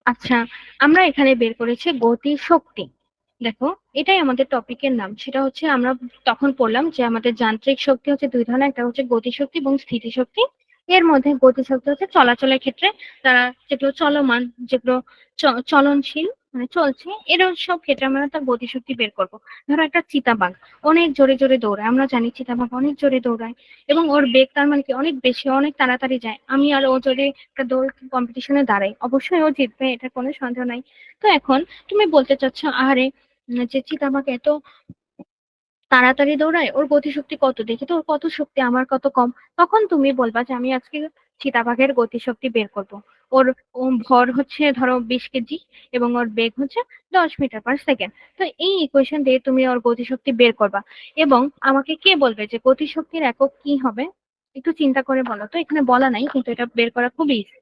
আচ্ছা, আমরা এখানে বের করেছি গতি শক্তি। দেখো, এটাই আমাদের টপিকের নাম। সেটা হচ্ছে আমরা তখন পড়লাম যে আমাদের যান্ত্রিক শক্তি হচ্ছে দুই ধরনের, একটা হচ্ছে গতিশক্তি এবং স্থিতিশক্তি। এর মধ্যে গতিশক্তি হচ্ছে চলাচলের ক্ষেত্রে তারা যেগুলো চলমান, যেগুলো চলনশীল মানে চলছে, এর সব ক্ষেত্রে আমরা তার গতিশক্তি বের করব। ধরো একটা চিতাবাঘ অনেক জোরে জোরে দৌড়ায়, আমরা জানি চিতাবাঘ অনেক জোরে দৌড়ায় এবং ওর বেগ তার মানে কি অনেক বেশি, অনেক তাড়াতাড়ি যায়। আমি আর ও যদি একটা দৌড় কম্পিটিশনে দাঁড়াই অবশ্যই ও জিতবে, এটা কোনো সন্দেহ নাই। তো এখন তুমি বলতে চাচ্ছ আরে যে চিতাবাঘ এত তাড়াতাড়ি দৌড়ায়, ওর গতিশক্তি কত, দেখি তো ওর কত শক্তি আমার কত কম। তখন তুমি বলবা যে আমি আজকে চিতাবাঘের গতিশক্তি বের করব। ওর ভর হচ্ছে ধরো 20 কেজি এবং ওর বেগ হচ্ছে 10 মিটার/সেকেন্ড। তো এই ইকুয়েশন দিয়ে তুমি ওর গতিশক্তি বের করবা এবং আমাকে কে বলবে যে গতিশক্তির একক কি হবে? একটু চিন্তা করে বলো তো, এখানে বলা নাই কিন্তু এটা বের করা খুবই ইজি।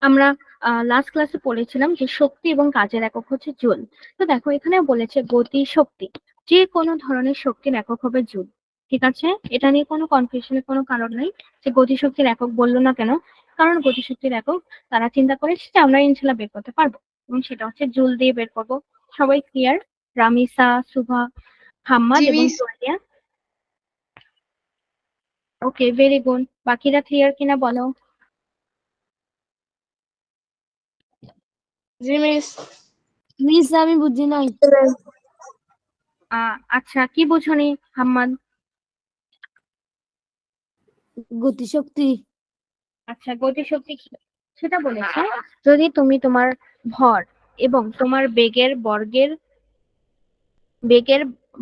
আমরা লাস্ট ক্লাসে পড়েছিলাম যে শক্তি এবং কাজের একক হচ্ছে জুল। তো দেখো এখানে বলেছে গতি শক্তি, যে কোনো ধরনের শক্তির একক হবে জুল। ঠিক আছে, এটা নিয়ে কোনো কনফিউশনের কোনো কারণ নাই যে গতি শক্তির একক বললো না কেন, কারণ গতি শক্তির একক তারা চিন্তা করে সেটা আমরা ইনশাল্লাহ বের করতে পারবো এবং সেটা হচ্ছে জুল দিয়ে বের করবো। সবাই ক্লিয়ার? রামিসা, সুভা, হাম্মাদ জি এবং মিস। জুলিয়া? ওকে, ভেরি গুড। বাকিরা ক্লিয়ার কিনা বলো? জি মিস। মিস আমি বুঝি নাই। আচ্ছা, কি বুঝনি হাম্মাদ? গতিশক্তি। আচ্ছা, গতিশক্তি কি সেটা বলেছে, যদি তুমি তোমার ভর এবং তোমার বেগের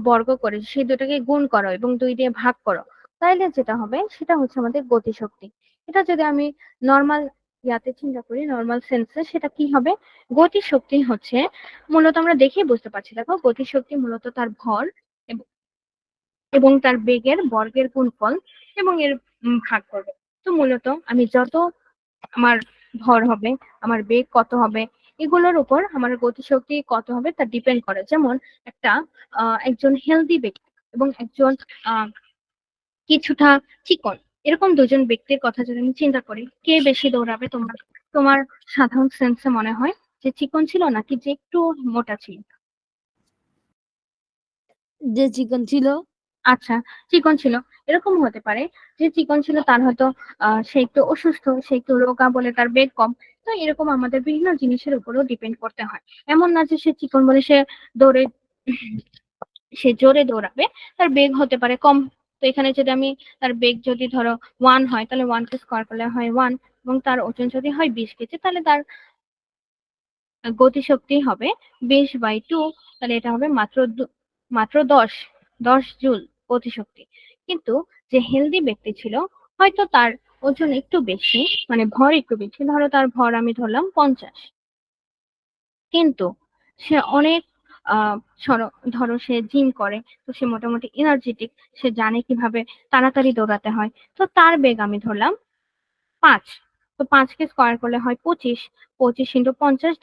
বর্গ করে সেই দুটোকে গুণ করো এবং 2 দিয়ে ভাগ করো, তাইলে যেটা হবে সেটা হচ্ছে আমাদের গতিশক্তি। এটা যদি আমি নর্মাল ইয়াতে চিন্তা করি, নর্মাল সেন্সে, সেটা কি হবে? গতিশক্তি হচ্ছে মূলত, আমরা দেখেই বুঝতে পারছি, দেখো গতিশক্তি মূলত তার ভর এবং তার বেগের বর্গের গুণফল এবং এর ভাগ করবে। তো মূলত আমি যত আমার ভর হবে, আমার বেগ কত হবে, এগুলোর উপর আমার গতিশক্তি কত হবে তা ডিপেন্ড করে। যেমন একটা একজন হেলদি ব্যক্তি এবং একজন আহ কিছুটা চিকন, এরকম দুজন ব্যক্তির কথা যদি আমি চিন্তা করি, কে বেশি দৌড়াবে? তোমার তোমার সাধারণ সেন্সে মনে হয় যে চিকন ছিল নাকি যে একটু মোটা ছিল? যে চিকন ছিল। আচ্ছা, চিকন ছিল। এরকম হতে পারে যে চিকন ছিল তার হয়তো সে একটু অসুস্থ, সে একটু রোগা বলে তার বেগ কম। তো এরকম আমাদের বিভিন্ন জিনিসের উপরও ডিপেন্ড করতে হয়। এমন না যে সে চিকন বলে দৌড়ে সে জোরে দৌড়াবে, তার বেগ হতে পারে কম। তো এখানে যদি আমি তার বেগ যদি ধরো 1 হয়, তাহলে 1কে স্কয়ার করলে হয় 1, এবং তার ওজন যদি হয় 20 কেজি, তাহলে তার গতিশক্তি হবে 20/2। তাহলে এটা হবে মাত্র 10 জুল গতিশক্তি। কিন্তু যে হেলদি ব্যক্তি ছিল, হয়তো তার ওজন একটু বেশি, মানে ভর একটু বেশি, ধরো তার ভর আমি ধরলাম 50, কিন্তু সে অনেক আহ ধরো সে জিম করে, তো সে মোটামুটি এনার্জেটিক, সে জানে কিভাবে তাড়াতাড়ি দৌড়াতে হয়। তো তার বেগ আমি ধরলাম 5। তো 5কে স্কয়ার করলে হয় 25, 25 × 50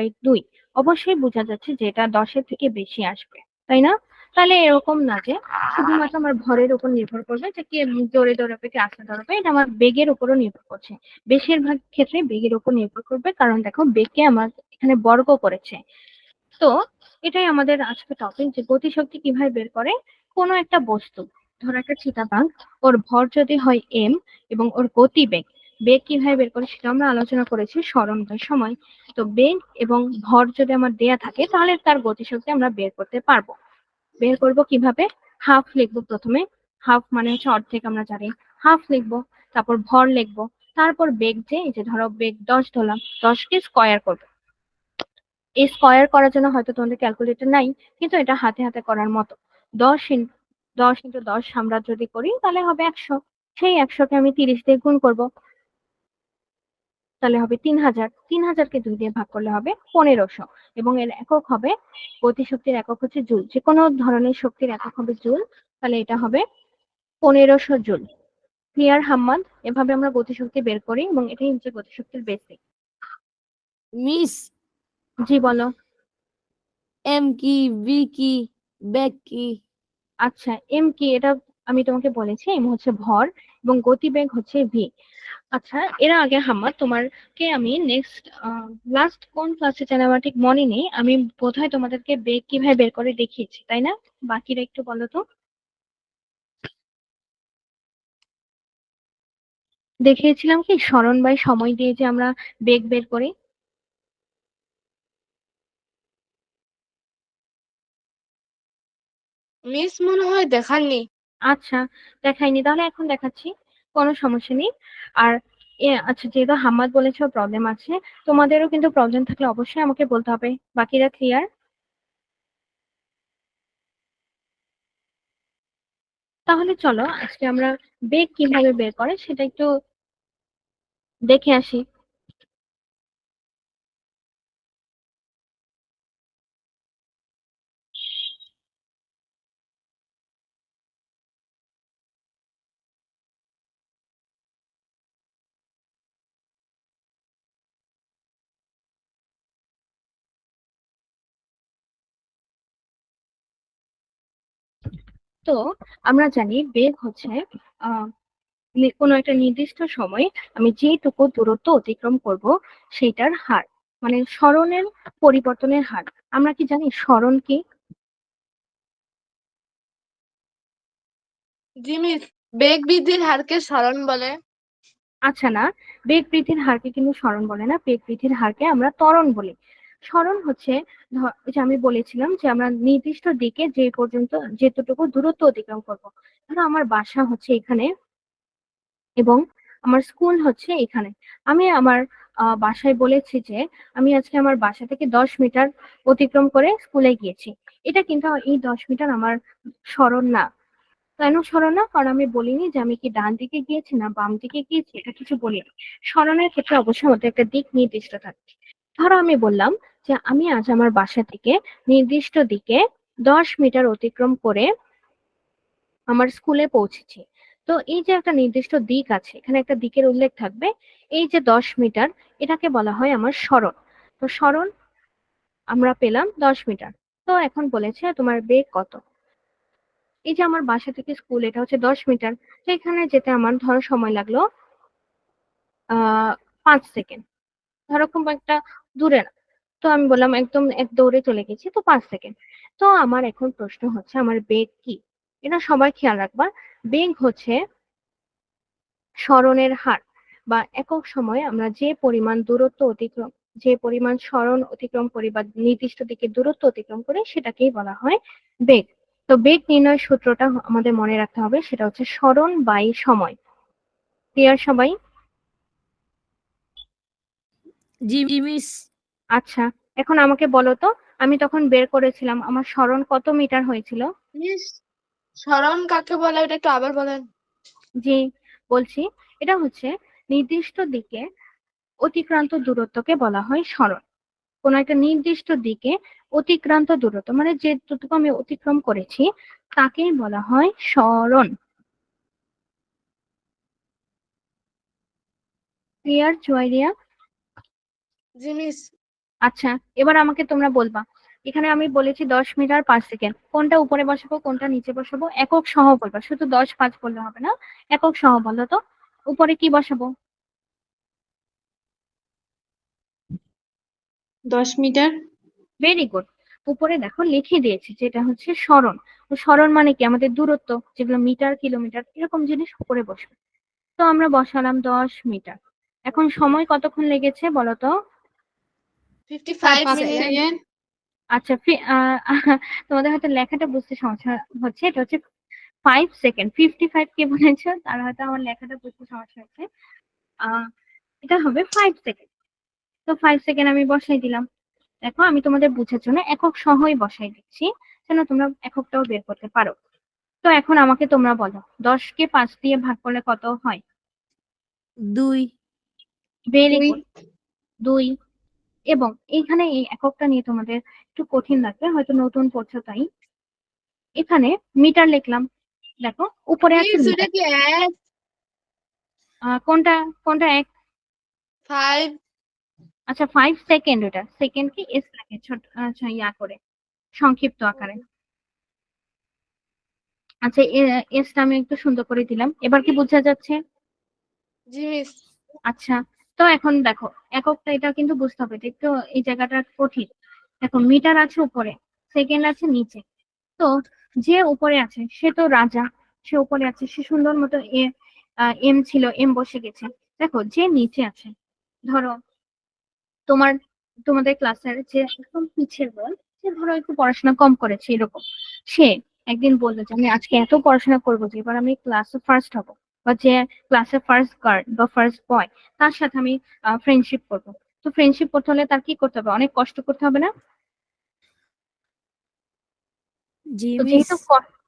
÷ 2। অবশ্যই বোঝা যাচ্ছে যে এটা 10-এর থেকে বেশি আসবে, তাই না? তাহলে এরকম না যে শুধুমাত্র আমার ভরের উপর নির্ভর করবে যে কে জোরে দৌড়াবে কে আস্তে দৌড়াবে, এটা আমার বেগের উপরও নির্ভর করছে। বেশিরভাগ ক্ষেত্রে বেগের উপর নির্ভর করবে, কারণ দেখো বেগকে আমার এখানে বর্গ করেছে। তো এটাই আমাদের আজকে টপিক, যে গতিশক্তি কিভাবে বের করে কোনো একটা বস্তু। ধরো একটা চিতাবাঘ, ওর ভর যদি হয় m এবং ওর গতিবেগ, বেগ কিভাবে বের করে সেটা আমরা আলোচনা করেছি স্মরণের সময়। তো বেগ এবং ভর যদি আমার দেয়া থাকে তাহলে তার গতিশক্তি আমরা বের করতে পারবো। বের করব কিভাবে? হাফ লিখবো প্রথমে, হাফ মানে হচ্ছে অর্ধেক, আমরা জানি। হাফ লিখবো, তারপর ভর লিখবো, তারপর বেগ, যে এই যে ধরো বেগ 10 ধরলাম, 10 কে স্কয়ার করবো। এই স্কয়ার করার জন্য হয়তো তোমাদের ক্যালকুলেটর নাই, কিন্তু এটা হাতে হাতে করার মতো। 10 ইন্টু 10 আমরা যদি করি তাহলে হবে 100। সেই 100 কে আমি 30 দিয়ে গুণ করব, তাহলে হবে 3000। 3000 কে 2 দিয়ে ভাগ করলে হবে 1500, এবং এর একক হবে, গতিশক্তির একক হচ্ছে জুল। যে কোনো ধরনের শক্তির একক হবে জুল, তাহলে এটা হবে 1500 জুল। ক্লিয়ার হাম্মাদ? এভাবে আমরা গতিশক্তি বের করি এবং এটাই হচ্ছে গতিশক্তির বেসিক। মিস জি বলো। এম কি, ভি কি, ব্যাক কি? আচ্ছা, এম কি? এটা আমি তোমাকে বলেছি, এম হচ্ছে ভর এবং গতিবেগ হচ্ছে ভি। আচ্ছা, এর আগে হাম্মা তোমাকে আমি লাস্ট কোন ক্লাসে জানি আমার ঠিক মনে নেই, আমি বোধহয় তোমাদেরকে বেগ কিভাবে বের করে দেখিয়েছি, তাই না? বাকিরা একটু বলো তো। দেখিয়েছিলাম কি সরণ বাই সময় দিয়ে যে আমরা বেগ বের করি? মিস মনে হয় দেখাননি। আচ্ছা, দেখাইনি, তাহলে এখন দেখাচ্ছি, কোনো সমস্যা নেই। আর আচ্ছা, যেহেতু হাম্মাদ বলেছে প্রবলেম আছে, তোমাদেরও কিন্তু প্রবলেম থাকলে অবশ্যই আমাকে বলতে হবে। বাকিরা ক্লিয়ার? তাহলে চলো আজকে আমরা বেগ কিভাবে বের করে সেটা একটু দেখে আসি। তো আমরা জানি বেগ হচ্ছে আহ কোনো একটা নির্দিষ্ট সময়ে আমি যেটুকু দূরত্ব অতিক্রম করব সেইটার হার, মানে সরণের পরিবর্তনের হার। আমরা কি জানি সরণ কি? জি মিস, বেগ বৃদ্ধির হারকে সরণ বলে। আচ্ছা না, বেগ বৃদ্ধির হারকে কিন্তু সরণ বলে না, বেগ বৃদ্ধির হারকে আমরা ত্বরণ বলি। সরণ হচ্ছে ওই যে আমি বলেছিলাম যে আমরা নির্দিষ্ট দিকে যে পর্যন্ত যেতটুকু দূরত্ব অতিক্রম করব। ধরো আমার বাসা হচ্ছে এখানে এবং আমার স্কুল হচ্ছে এখানে। আমি আমার বাসায় বলেছি যে আমি আজকে আমার বাসা থেকে 10 মিটার অতিক্রম করে স্কুলে গিয়েছি। এটা কিন্তু এই 10 মিটার আমার সরণ না। কেন সরণ না? কারণ আমি বলিনি যে আমি কি ডান দিকে গিয়েছি না বাম দিকে গিয়েছি, এটা কিছু বলিনি। সরণের ক্ষেত্রে অবশ্যই আমাদের একটা দিক নির্দিষ্ট থাকে। ধরো আমি বললাম যে আমি আজ আমার বাসা থেকে নির্দিষ্ট দিকে 10 মিটার অতিক্রম করে আমার স্কুলে পৌঁছেছি। তো এই যে একটা নির্দিষ্ট দিক আছে, এখানে একটা দিকের উল্লেখ থাকবে, এই যে 10 মিটার, এটাকে বলা হয় আমার সরণ। তো সরণ আমরা পেলাম 10 মিটার। তো এখন বলেছে তোমার বেগ কত। এই যে আমার বাসা থেকে স্কুল এটা হচ্ছে 10 মিটার, তো এখানে যেতে আমার ধরো সময় লাগলো 5 সেকেন্ড। ধরো খুব একটা দূরে না, তো আমি বললাম একদম এক দৌড়ে চলে গেছি, তো 5 সেকেন্ড। তো আমার এখন প্রশ্ন হচ্ছে আমার বেগ কি? এটা সবাই খেয়াল রাখবা। বেগ হচ্ছে সরণের হার, বা একক সময়ে আমরা যে পরিমাণ দূরত্ব অতিক্রম, যে পরিমাণ সরণ অতিক্রম করি বা নির্দিষ্ট দিকে দূরত্ব অতিক্রম করি সেটাকেই বলা হয় বেগ। তো বেগ নির্ণয় সূত্রটা আমাদের মনে রাখতে হবে, সেটা হচ্ছে সরণ বাই সময়। ক্লিয়ার সবাই? জি মিস। আচ্ছা, এখন আমাকে বলো তো, আমি তখন বের করেছিলাম আমার সরণ কত মিটার হয়েছিল? মিস, সরণ কাকে বলে এটা একটু আবার বলেন। জি বলছি, এটা হচ্ছে নির্দিষ্ট দিকে অতিক্রান্ত দূরত্বকে বলা হয় সরণ। কোন একটা নির্দিষ্ট দিকে অতিক্রান্ত দূরত্ব মানে যেটুকু আমি অতিক্রম করেছি তাকেই বলা হয় সরণ। ক্লিয়ার জুয়াইরিয়া? জি মিস। আচ্ছা, এবার আমাকে তোমরা বলবা, এখানে আমি বলেছি 10 মিটার 5 সেকেন্ড, কোনটা উপরে বসাবো কোনটা নিচে বসাবো? একক সহ বলবা, শুধু 10 5 বললে হবে না, একক সহ বলো তো। উপরে কি বসাবো? 10 মিটার। Very good. উপরে দেখো লিখে দিয়েছি যেটা হচ্ছে সরণ। তো সরণ মানে কি আমাদের দূরত্ব, যেগুলো মিটার কিলোমিটার এরকম জিনিস উপরে বসবে। তো আমরা বসালাম 10 মিটার। এখন সময় কতক্ষণ লেগেছে বলো তো? 55 5 মিনিট। সেকেন্ড। আচ্ছা তোমাদের হয়তো লেখাটা বুঝতে সমস্যা হচ্ছে, এটা হচ্ছে 5 সেকেন্ড। 55 কে বলেছো, তার হয়তো আমার লেখাটা বুঝতে সমস্যা হচ্ছে। এটা হবে 5 সেকেন্ড। তো 5 সেকেন্ড আমি বসাই দিলাম। দেখো আমি তোমাদের বুঝার জন্য একক সহই বসাই দিচ্ছি, যেন তোমরা এককটাও বের করতে পারো। তো এখন আমাকে তোমরা বলো 10 কে 5 দিয়ে ভাগ করলে কত হয়? 2 ভেরি 2 গুড, 2। এবং এইখানে এই এককটা নিয়ে তোমাদের একটু কঠিন লাগবে, হয়তো নতুন পড়ছো তাই। এখানে মিটার লিখলাম, দেখো উপরে আছে মিস ওটা মিটার। কি এক? কোনটা কোনটা এক? 5 আচ্ছা 5 সেকেন্ড, ওটা সেকেন্ড কি এস লাগে ছোট, আচ্ছা ইয়া করে সংক্ষিপ্ত আকারে। আচ্ছা এসটা আমি একটু সুন্দর করে দিলাম, এবার কি বোঝা যাচ্ছে? জি মিস। আচ্ছা, তো এখন দেখো এককটা এটা কিন্তু বুঝতে হবে, এটা একটু এই জায়গাটা কঠিন। দেখো মিটার আছে উপরে, সেকেন্ড আছে নিচে। তো যে উপরে আছে সে তো রাজা, সে উপরে আছে, সে সুন্দর মতো এম ছিল, এম বসে গেছে। দেখো যে নিচে আছে, ধরো তোমার তোমাদের ক্লাসের যে একদম পিছের বল, সে ধরো একটু পড়াশোনা কম করেছে এরকম, সে একদিন বললো যে আমি আজকে এত পড়াশোনা করবো যে এবার আমি ক্লাসে ফার্স্ট হব, বা যে ক্লাসে ফার্স্ট গার্ল বা ফার্স্ট বয় তার সাথে আমি ফ্রেন্ডশিপ করবো। তো ফ্রেন্ডশিপ করতে হলে তার কি করতে হবে? অনেক কষ্ট করতে হবে না? জি তো মিস।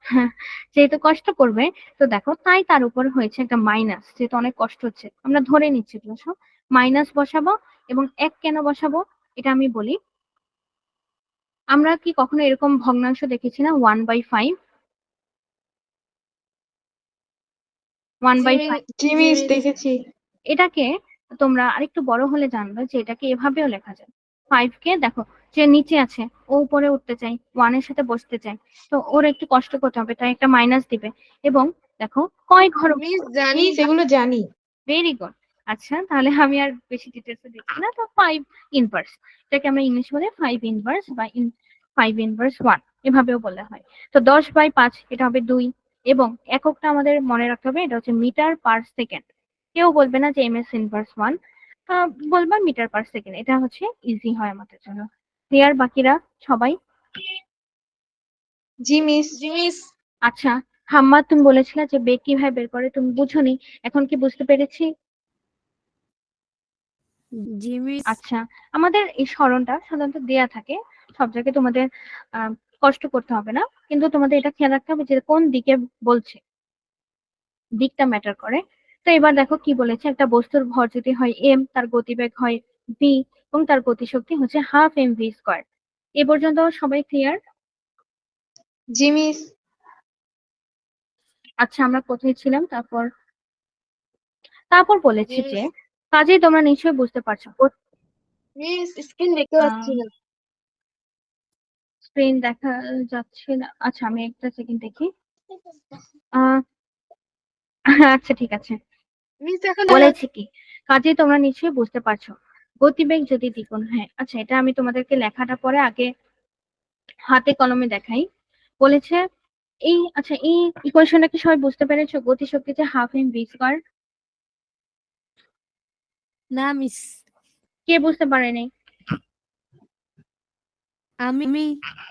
হ্যাঁ, যেহেতু কষ্ট করবে, তো দেখো তাই তার উপর হয়েছে একটা মাইনাস, যেহেতু অনেক কষ্ট হচ্ছে আমরা ধরে নিচ্ছি বুঝছো, মাইনাস বসাবো। এবং এক কেন বসাবো এটা আমি বলি। আমরা কি কখনো এরকম ভগ্নাংশ দেখেছি না, 1/5? ওয়ান জি বাই মিস। ফাইভ জি জি মিস মিস। দেখেছি। এটাকে তোমরা আরেকটু বড় হলে জানবে যে এটাকে এভাবেও লেখা যায়। 5 কে দেখো, যে নিচে আছে ও উপরে উঠতে চাই, 1 এর সাথে বসতে চাই, তো ওর একটু কষ্ট করতে হবে, তাই একটা মাইনাস দিবে। এবং দেখো কয় ঘর, মিস জানি মিস এগুলো জানি। Very good. আচ্ছা তাহলে আমি আর বেশি ডিটেলসে দেখছি না, তো 5 ইনভার্স, এটাকে আমরা ইংলিশ বলে 5 ইনভার্স বা 5 ইনভার্স 1 এভাবেও বলা হয়। তো 10/5 এটা হবে 2। এবং এককটা আমাদের মনে রাখতে হবে, এটা হচ্ছে মিটার পার সেকেন্ড। কেউ বলবে না যে এমএস ইনভার্স 1, বলবা মিটার পার সেকেন্ড, এটা হচ্ছে ইজি হয় আমাদের জন্য। ক্লিয়ার বাকিরা সবাই? জি মিস। জি মিস। আচ্ছা হাম্মা, তুমি বলেছিলে যে বেগ কিভাবে বের করে, তুমি বুঝোনি, এখন কি বুঝতে পেরেছি? জি মিস। আচ্ছা, আমাদের এই সরণটা সাধারণত দেয়া থাকে সব জায়গায়, তোমাদের আহ, কষ্ট করতে হবে না, কিন্তু তোমাদের এটা খেয়াল রাখতে হবে যে কোন দিকে বলছে, দিকটা ম্যাটার করে। তো এবার দেখো কি বলেছে, একটা বস্তুর ভর যদি হয় এম, তার গতিবেগ হয় ভি, এবং তার গতিশক্তি হচ্ছে হাফ এম ভি স্কোয়ার। এ পর্যন্ত সবাই ক্লিয়ার? জি মিস। আচ্ছা আমরা কোথায় ছিলাম? তারপর তারপর জি বলেছি যে মিস। কাজেই তোমরা নিশ্চয়ই বুঝতে পারছো। মিস স্ক্রিন দেখতে পাচ্ছি না। স্ক্রিন দেখা যাচ্ছে না, আচ্ছা আমি একটা সেকেন্ড দেখি। আহ আচ্ছা ঠিক আছে, মিস এখন বলেছি কি, কাজেই তোমরা নিশ্চয়ই বুঝতে পারছো। গতিবেগ যদি দ্বিগুণ, হ্যাঁ আচ্ছা এটা আমি তোমাদেরকে লেখাটা পরে আগে হাতে কলমে দেখাই। বলেছে এই, আচ্ছা এই ইকুয়েশনটা কি সবাই বুঝতে পেরেছো? গতিশক্তি যে হাফ এম ভি স্কয়ার। না মিস। কে বুঝতে পারেনি? আমি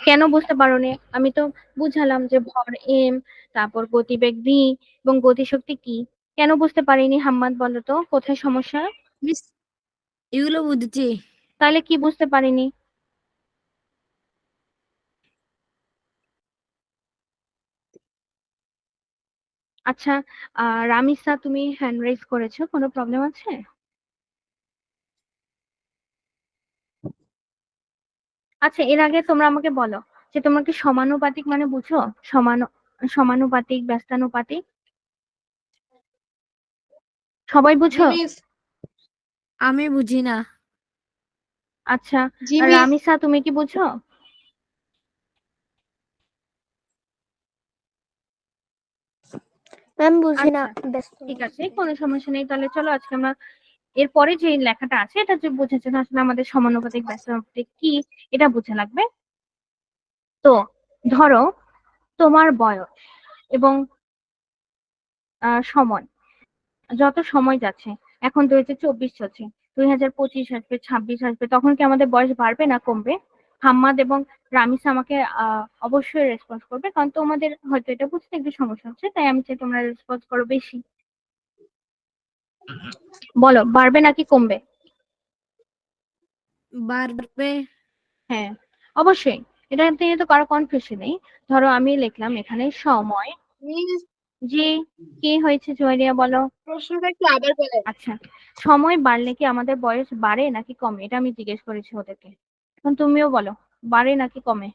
কেন বুঝতে পারোনি? আমি তো বুঝালাম যে ভর এম, তারপর গতিবেগ ভি, এবং গতিশক্তি কি। কেন বুঝতে পারিনি হাম্মাদ, বলো তো কোথায় সমস্যা? মিস এগুলো বুঝেছি। তাহলে কি বুঝতে পারিনি? আচ্ছা রামিসা তুমি হ্যান্ড রেজ করেছো, কোনো প্রবলেম আছে? আচ্ছা এর আগে তোমরা আমাকে বলো যে তোমরা কি সমানুপাতিক মানে বুঝো? সমান, সমানুপাতিক, ব্যস্তানুপাতিক সবাই জি বুঝো? মিস। আমি বুঝি না। আচ্ছা জি আর মিস। রামিসা তুমি কি বুঝো? ম্যাম বুঝি না, আচ্ছা ব্যস্ত। ঠিক আছে, কোনো সমস্যা নেই, তাহলে চলো আজকে আমরা এরপরে যে লেখাটা আছে এটা যে বোঝার জন্য আসলে আমাদের সমানুপাতিক ব্যস্তানুপাতিক কি এটা বোঝা লাগবে। তো ধরো তোমার বয়স এবং সময়, যত সময় যাচ্ছে, এখন 2024 চলছে, 2025 আসবে, 26 আসবে, তখন কি আমাদের বয়স বাড়বে না কমবে? হাম্মাদ এবং রামিসা আমাকে অবশ্যই রেসপন্স করবে, কারণ তোমাদের হয়তো এটা বুঝতে একটু সমস্যা হচ্ছে, তাই আমি চাই তোমরা রেসপন্স করো বেশি। বলো, বাড়বে নাকি কমবে? বাড়বে। হ্যাঁ, অবশ্যই। এটা নিয়ে তো কারো কনফিউশন নেই। ধরো আমি লিখলাম এখানে সময়, মিস, যে কি হয়েছে জয়রিয়া বলো। প্রশ্নটা একটু আবার বলেন। আচ্ছা, সময় বাড়লে কি আমাদের বয়স বাড়ে নাকি কমে, এটা আমি জিজ্ঞেস করেছি ওদেরকে। এখন তুমিও বলো, বাড়ে নাকি কমে?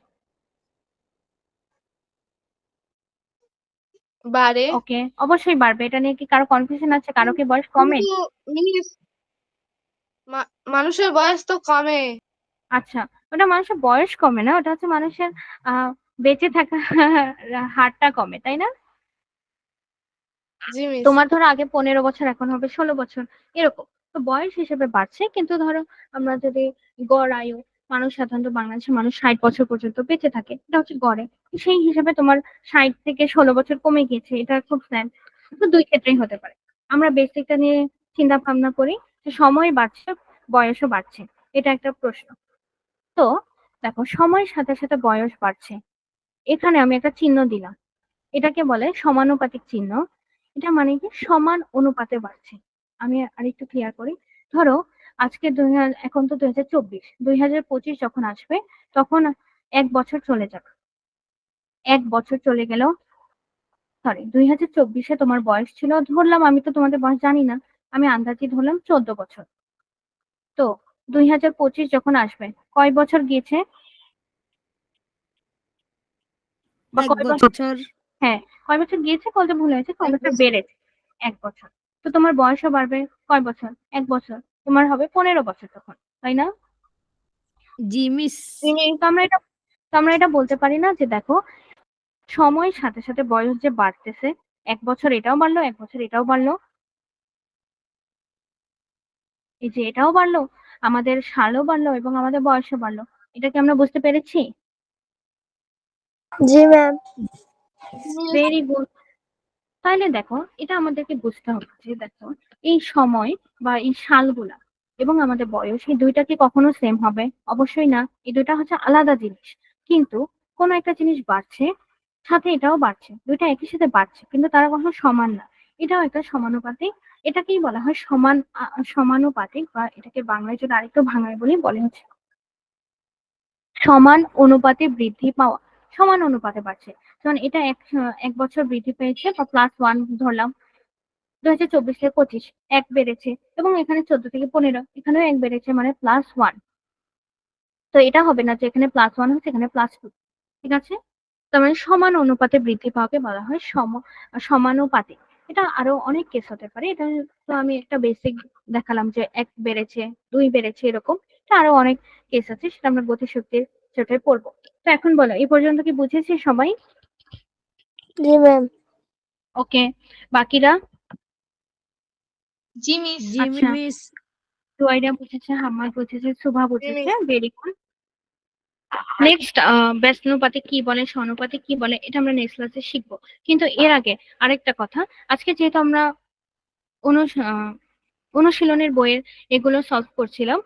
বাড়ে। ওকে, অবশ্যই বাড়বে। এটা নিয়ে কি কারো কনফিউশন আছে? কারো কি বয়স কমে? কিন্তু মিস, মানুষের বয়স তো কমে। আচ্ছা, ওটা মানুষের বয়স কমে না, ওটা হচ্ছে মানুষের বেঁচে থাকা হারটা কমে, তাই না? জি মিস। তোমার ধরো আগে 15 বছর, এখন হবে 16 বছর, এরকম। তো বয়স হিসেবে বাড়ছে, কিন্তু ধরো আমরা যদি গড় আয়ু, মানুষ সাধারণত বাংলাদেশের মানুষ 60 বছর পর্যন্ত বেঁচে থাকে, এটা হচ্ছে গড়ে। সেই হিসেবে তোমার 60 থেকে 16 বছর কমে গিয়েছে, এটা খুব স্যাড। তো দুই ক্ষেত্রেই হতে পারে। আমরা বেসিকটা নিয়ে চিন্তা ভাবনা করি যে সময় বাড়ছে, বয়সও বাড়ছে, এটা একটা প্রশ্ন। তো দেখো, সময়ের সাথে সাথে বয়স বাড়ছে, এখানে আমি একটা চিহ্ন দিলাম, এটাকে বলে সমানুপাতিক চিহ্ন। এটা মানে কি সমান অনুপাতে বাড়ছে। আমি আরেকটু ক্লিয়ার করি। ধরো আজকে এখন তো 2024, 2025 যখন আসবে, তখন 1 বছর চলে যাবে। 1 বছর চলে গেল, সরি, 2024-এ তোমার বয়স ছিল, ধরলাম, আমি তো তোমাদের বয়স জানি না, আমি আন্দাজি ধরলাম 14 বছর। তো 2025 যখন আসবে, কয় বছর গিয়েছে বা এক কয় বছর? বছর। হ্যাঁ, কয় বছর গিয়েছে বলতে ভুল হয়েছে, কয় 1 বছর বছর। বেড়েছে? 1 বছর। তো তোমার বয়সও বাড়বে, কয় বছর? 1 বছর। তোমার হবে 15 বছর তখন, তাই না? জি মিস। জি মিস। তো আমরা এটা বলতে পারি না যে দেখো, সময়ের সাথে সাথে বয়স যে বাড়তেছে, 1 বছর এটাও বাড়লো, 1 বছর এটাও বাড়লো, এই যে এটাও বাড়লো, আমাদের সালও বাড়লো এবং আমাদের বয়সও বাড়লো। এটা কি আমরা বুঝতে পেরেছি? জি ম্যাম। মিস। Very good. তাহলে দেখো, এটা আমাদেরকে বুঝতে হবে যে দেখো, এই সময় বা এই সালগুলা এবং আমাদের বয়স, এই দুইটা কি কখনো সেম হবে? অবশ্যই না, এই দুইটা হচ্ছে আলাদা জিনিস। কিন্তু কোনো একটা জিনিস বাড়ছে, সাথে এটাও বাড়ছে, দুইটা একই সাথে বাড়ছে, কিন্তু তারা কখনো সমান না। এটাও একটা সমানুপাতিক। এটাকেই বলা হয় সমানুপাতিক, বা এটাকে বাংলায় যদি আরেকটু ভাঙায় বলি, বলে হচ্ছে সমান অনুপাতে বৃদ্ধি পাওয়া। সমান অনুপাতে বাড়ছে। যেমন এটা 1 বছর বৃদ্ধি পেয়েছে বা +1 ধরলাম, 2024 থেকে 25 1 বেড়েছে, এবং এখানে 14 থেকে 15 এখানেও 1 বেড়েছে, মানে +1। তো এটা হবে না যে এখানে +1 হচ্ছে, এখানে +2। ঠিক আছে? তার মানে সমান অনুপাতে বৃদ্ধি পাওয়াকে বলা হয় সমানুপাতিক। এটা আরো অনেক কেস হতে পারে। এটা তো আমি একটা বেসিক দেখালাম যে 1 বেড়েছে, 2 বেড়েছে, এরকম। এটা আরো অনেক কেস আছে, সেটা আমরা গতিশক্তির চ্যাপ্টারে পড়বো। তো এখন বলো, এই পর্যন্ত কি বুঝেছি সবাই? জি ম্যাম। ওকে, বাকিরা? জি মিস। জি আচ্ছা, মিস। জুয়াইরা বুঝেছে, হাম্মাদ বুঝেছে, শুভা জি বুঝেছে, মিস। Very good. নেক্সট, ব্যস্তানুপাতিক কি বলে, সমানুপাতিক কি বলে, এটা আমরা নেক্সট ক্লাসে শিখবো। কিন্তু এর আগে আরেকটা কথা, আজকে যেহেতু আমরা অনুশীলনের বইয়ের এগুলো সলভ করছিলাম,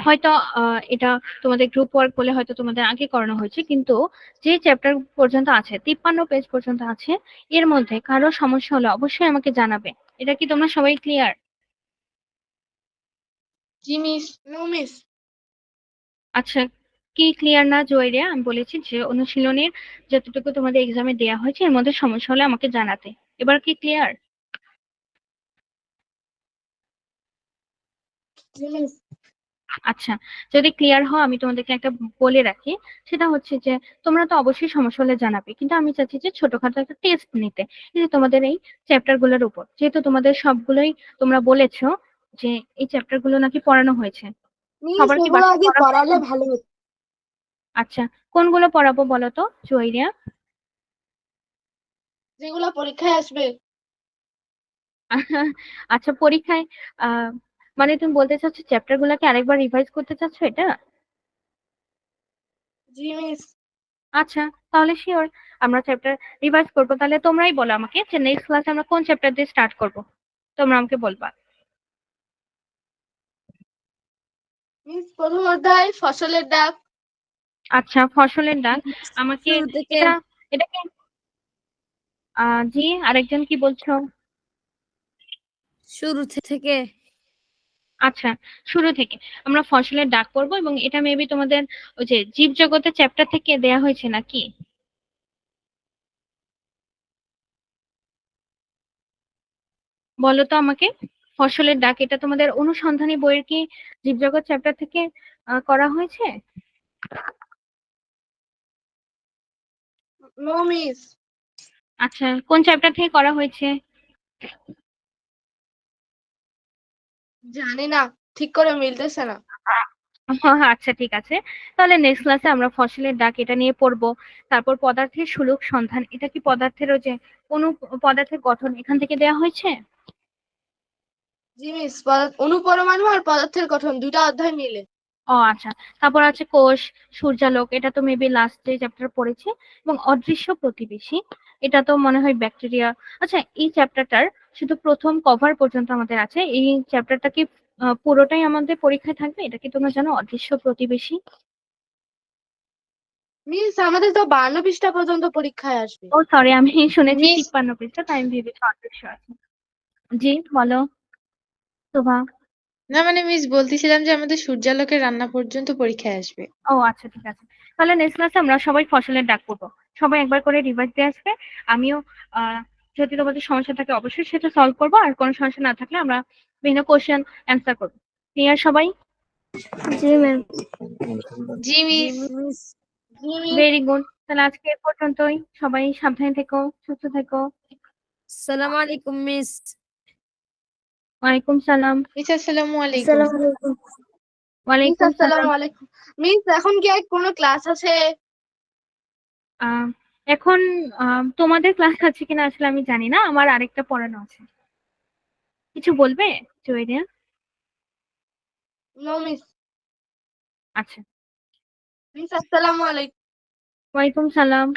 হয়তো এটা তোমাদের গ্রুপ ওয়ার্ক বলে হয়তো তোমাদের আগে করানো হয়েছে, কিন্তু যে চ্যাপ্টার পর্যন্ত আছে, 53 পেজ পর্যন্ত আছে, এর মধ্যে কারো সমস্যা হলে অবশ্যই আমাকে জানাবে। এটা কি তোমরা সবাই ক্লিয়ার? জি মিস। No miss. আচ্ছা, কি ক্লিয়ার না জয়রিয়া? আমি বলেছি যে অনুশীলনের যতটুকু তোমাদের এক্সামে দেওয়া হয়েছে, এর মধ্যে সমস্যা হলে আমাকে জানাতে। এবার কি ক্লিয়ার? জি মিস। আচ্ছা, যদি ক্লিয়ার হয়, আমি তোমাদেরকে একটা বলে রাখি। সেটা হচ্ছে যে তোমরা তো অবশ্যই সমস্যা হলে জানাবে, কিন্তু আমি চাচ্ছি যে ছোটখাটো একটা টেস্ট নিতে, এই যে তোমাদের এই চ্যাপ্টার গুলোর উপর, যেহেতু তোমাদের সবগুলোই তোমরা বলেছো যে এই চ্যাপ্টার গুলো নাকি পড়ানো হয়েছে। মিস, সবার কি এগুলো বাসায় আগে পড়া পড়ালে হয়েছে? ভালো হতো। আচ্ছা, কোনগুলো পড়াবো বলো তো জয়রিয়া? যেগুলো পরীক্ষায় আসবে। আচ্ছা, পরীক্ষায় আহ মানে তুমি বলতে চাচ্ছো চ্যাপ্টার গুলাকে আরেকবার রিভাইজ করতে চাচ্ছো, এটা? জি মিস। আচ্ছা, তাহলে শিওর আমরা চ্যাপ্টার রিভাইজ করবো। তাহলে তোমরাই বলো আমাকে যে নেক্সট ক্লাসে আমরা কোন চ্যাপ্টার দিয়ে স্টার্ট করব, তোমরা আমাকে বলবা। মিস প্রথম অধ্যায় ফসলের ডাক। আচ্ছা, ফসলের ডাক। আমাকে শুরু থেকে এটা এটা কি জি, আরেকজন কি বলছো? শুরু থেকে আচ্ছা, শুরু থেকে আমরা ফসলের ডাক করবো, এবং এটা মেবি তোমাদের ওই যে জীবজগতের চ্যাপ্টার থেকে দেয়া হয়েছে নাকি? বলো তো আমাকে, ফসলের ডাক এটা তোমাদের অনুসন্ধানী বইয়ের কি জীবজগৎ চ্যাপ্টার থেকে করা হয়েছে? No miss. আচ্ছা, কোন চ্যাপ্টার থেকে করা হয়েছে? জানি না, ঠিক করে মিলতেছে না। আচ্ছা, ঠিক আছে। তাহলে নেক্সট ক্লাসে আমরা ফসলের ডাক এটা নিয়ে পড়বো। তারপর পদার্থের সুলভ সন্ধান, এটা কি পদার্থের ওই যে কোন পদার্থের গঠন এখান থেকে দেয়া হয়েছে? জি মিস, অনুপরমাণু আর পদার্থের গঠন দুটা অধ্যায় মিলে। ও আচ্ছা, তারপর আছে কোষ, সূর্যালোক, এটা তো মেবি লাস্টে চ্যাপ্টার পড়েছে, এবং অদৃশ্য প্রতিবেশী, এটা তো মনে হয় ব্যাকটেরিয়া। আচ্ছা, এই চ্যাপ্টারটার শুধু প্রথম কভার পর্যন্ত আমাদের আছে। এই চ্যাপ্টারটা কি পুরোটাই আমাদের পরীক্ষায় থাকবে? এটা কি তোমরা জানো, অদৃশ্য প্রতিবেশী? মিস আমাদের তো 52 পৃষ্ঠা পর্যন্ত পরীক্ষায় আসবে। ও সরি, আমি শুনেছি মিস 53 পৃষ্ঠা, তাই আমি ভেবেছি অদৃশ্য আছে। জি বলো শোভা। না মানে মিস বলতেছিলাম যে আমাদের সূর্যালোকের রান্না পর্যন্ত পরীক্ষায় আসবে। ও আচ্ছা, ঠিক আছে। তাহলে নেক্সট ক্লাসে আমরা সবাই ফসলের ডাক করবো। সবাই একবার করে রিভাইজ দিয়ে আসবে। আমিও যদি তোমাদের সমস্যা থাকে অবশ্যই সেটা সলভ করবো, আর কোনো সমস্যা না থাকলে আমরা বিভিন্ন কোশ্চেন অ্যান্সার করবো। ক্লিয়ার সবাই? জি ম্যাম। জি জি মিস। মিস। জি মিস। Very good. তাহলে আজকে এ পর্যন্তই। সবাই সাবধানে থেকো, সুস্থ থেকো। আসসালামু আলাইকুম মিস। ওয়ালাইকুম সালাম। মিস আসসালামু আলাইকুম। আসসালামু আলাইকুম। মিস ওয়ালাইকুম সালাম। আসসালামু আলাইকুম। মিস এখন কি আর কোনো ক্লাস আছে? আহ এখন তোমাদের ক্লাস আছে কিনা আসলে আমি জানি না, আমার আরেকটা পড়ানো আছে। কিছু বলবে জয়রিয়া? No miss. আচ্ছা, মিস আসসালামু আলাইকুম। ওয়ালাইকুম সালাম।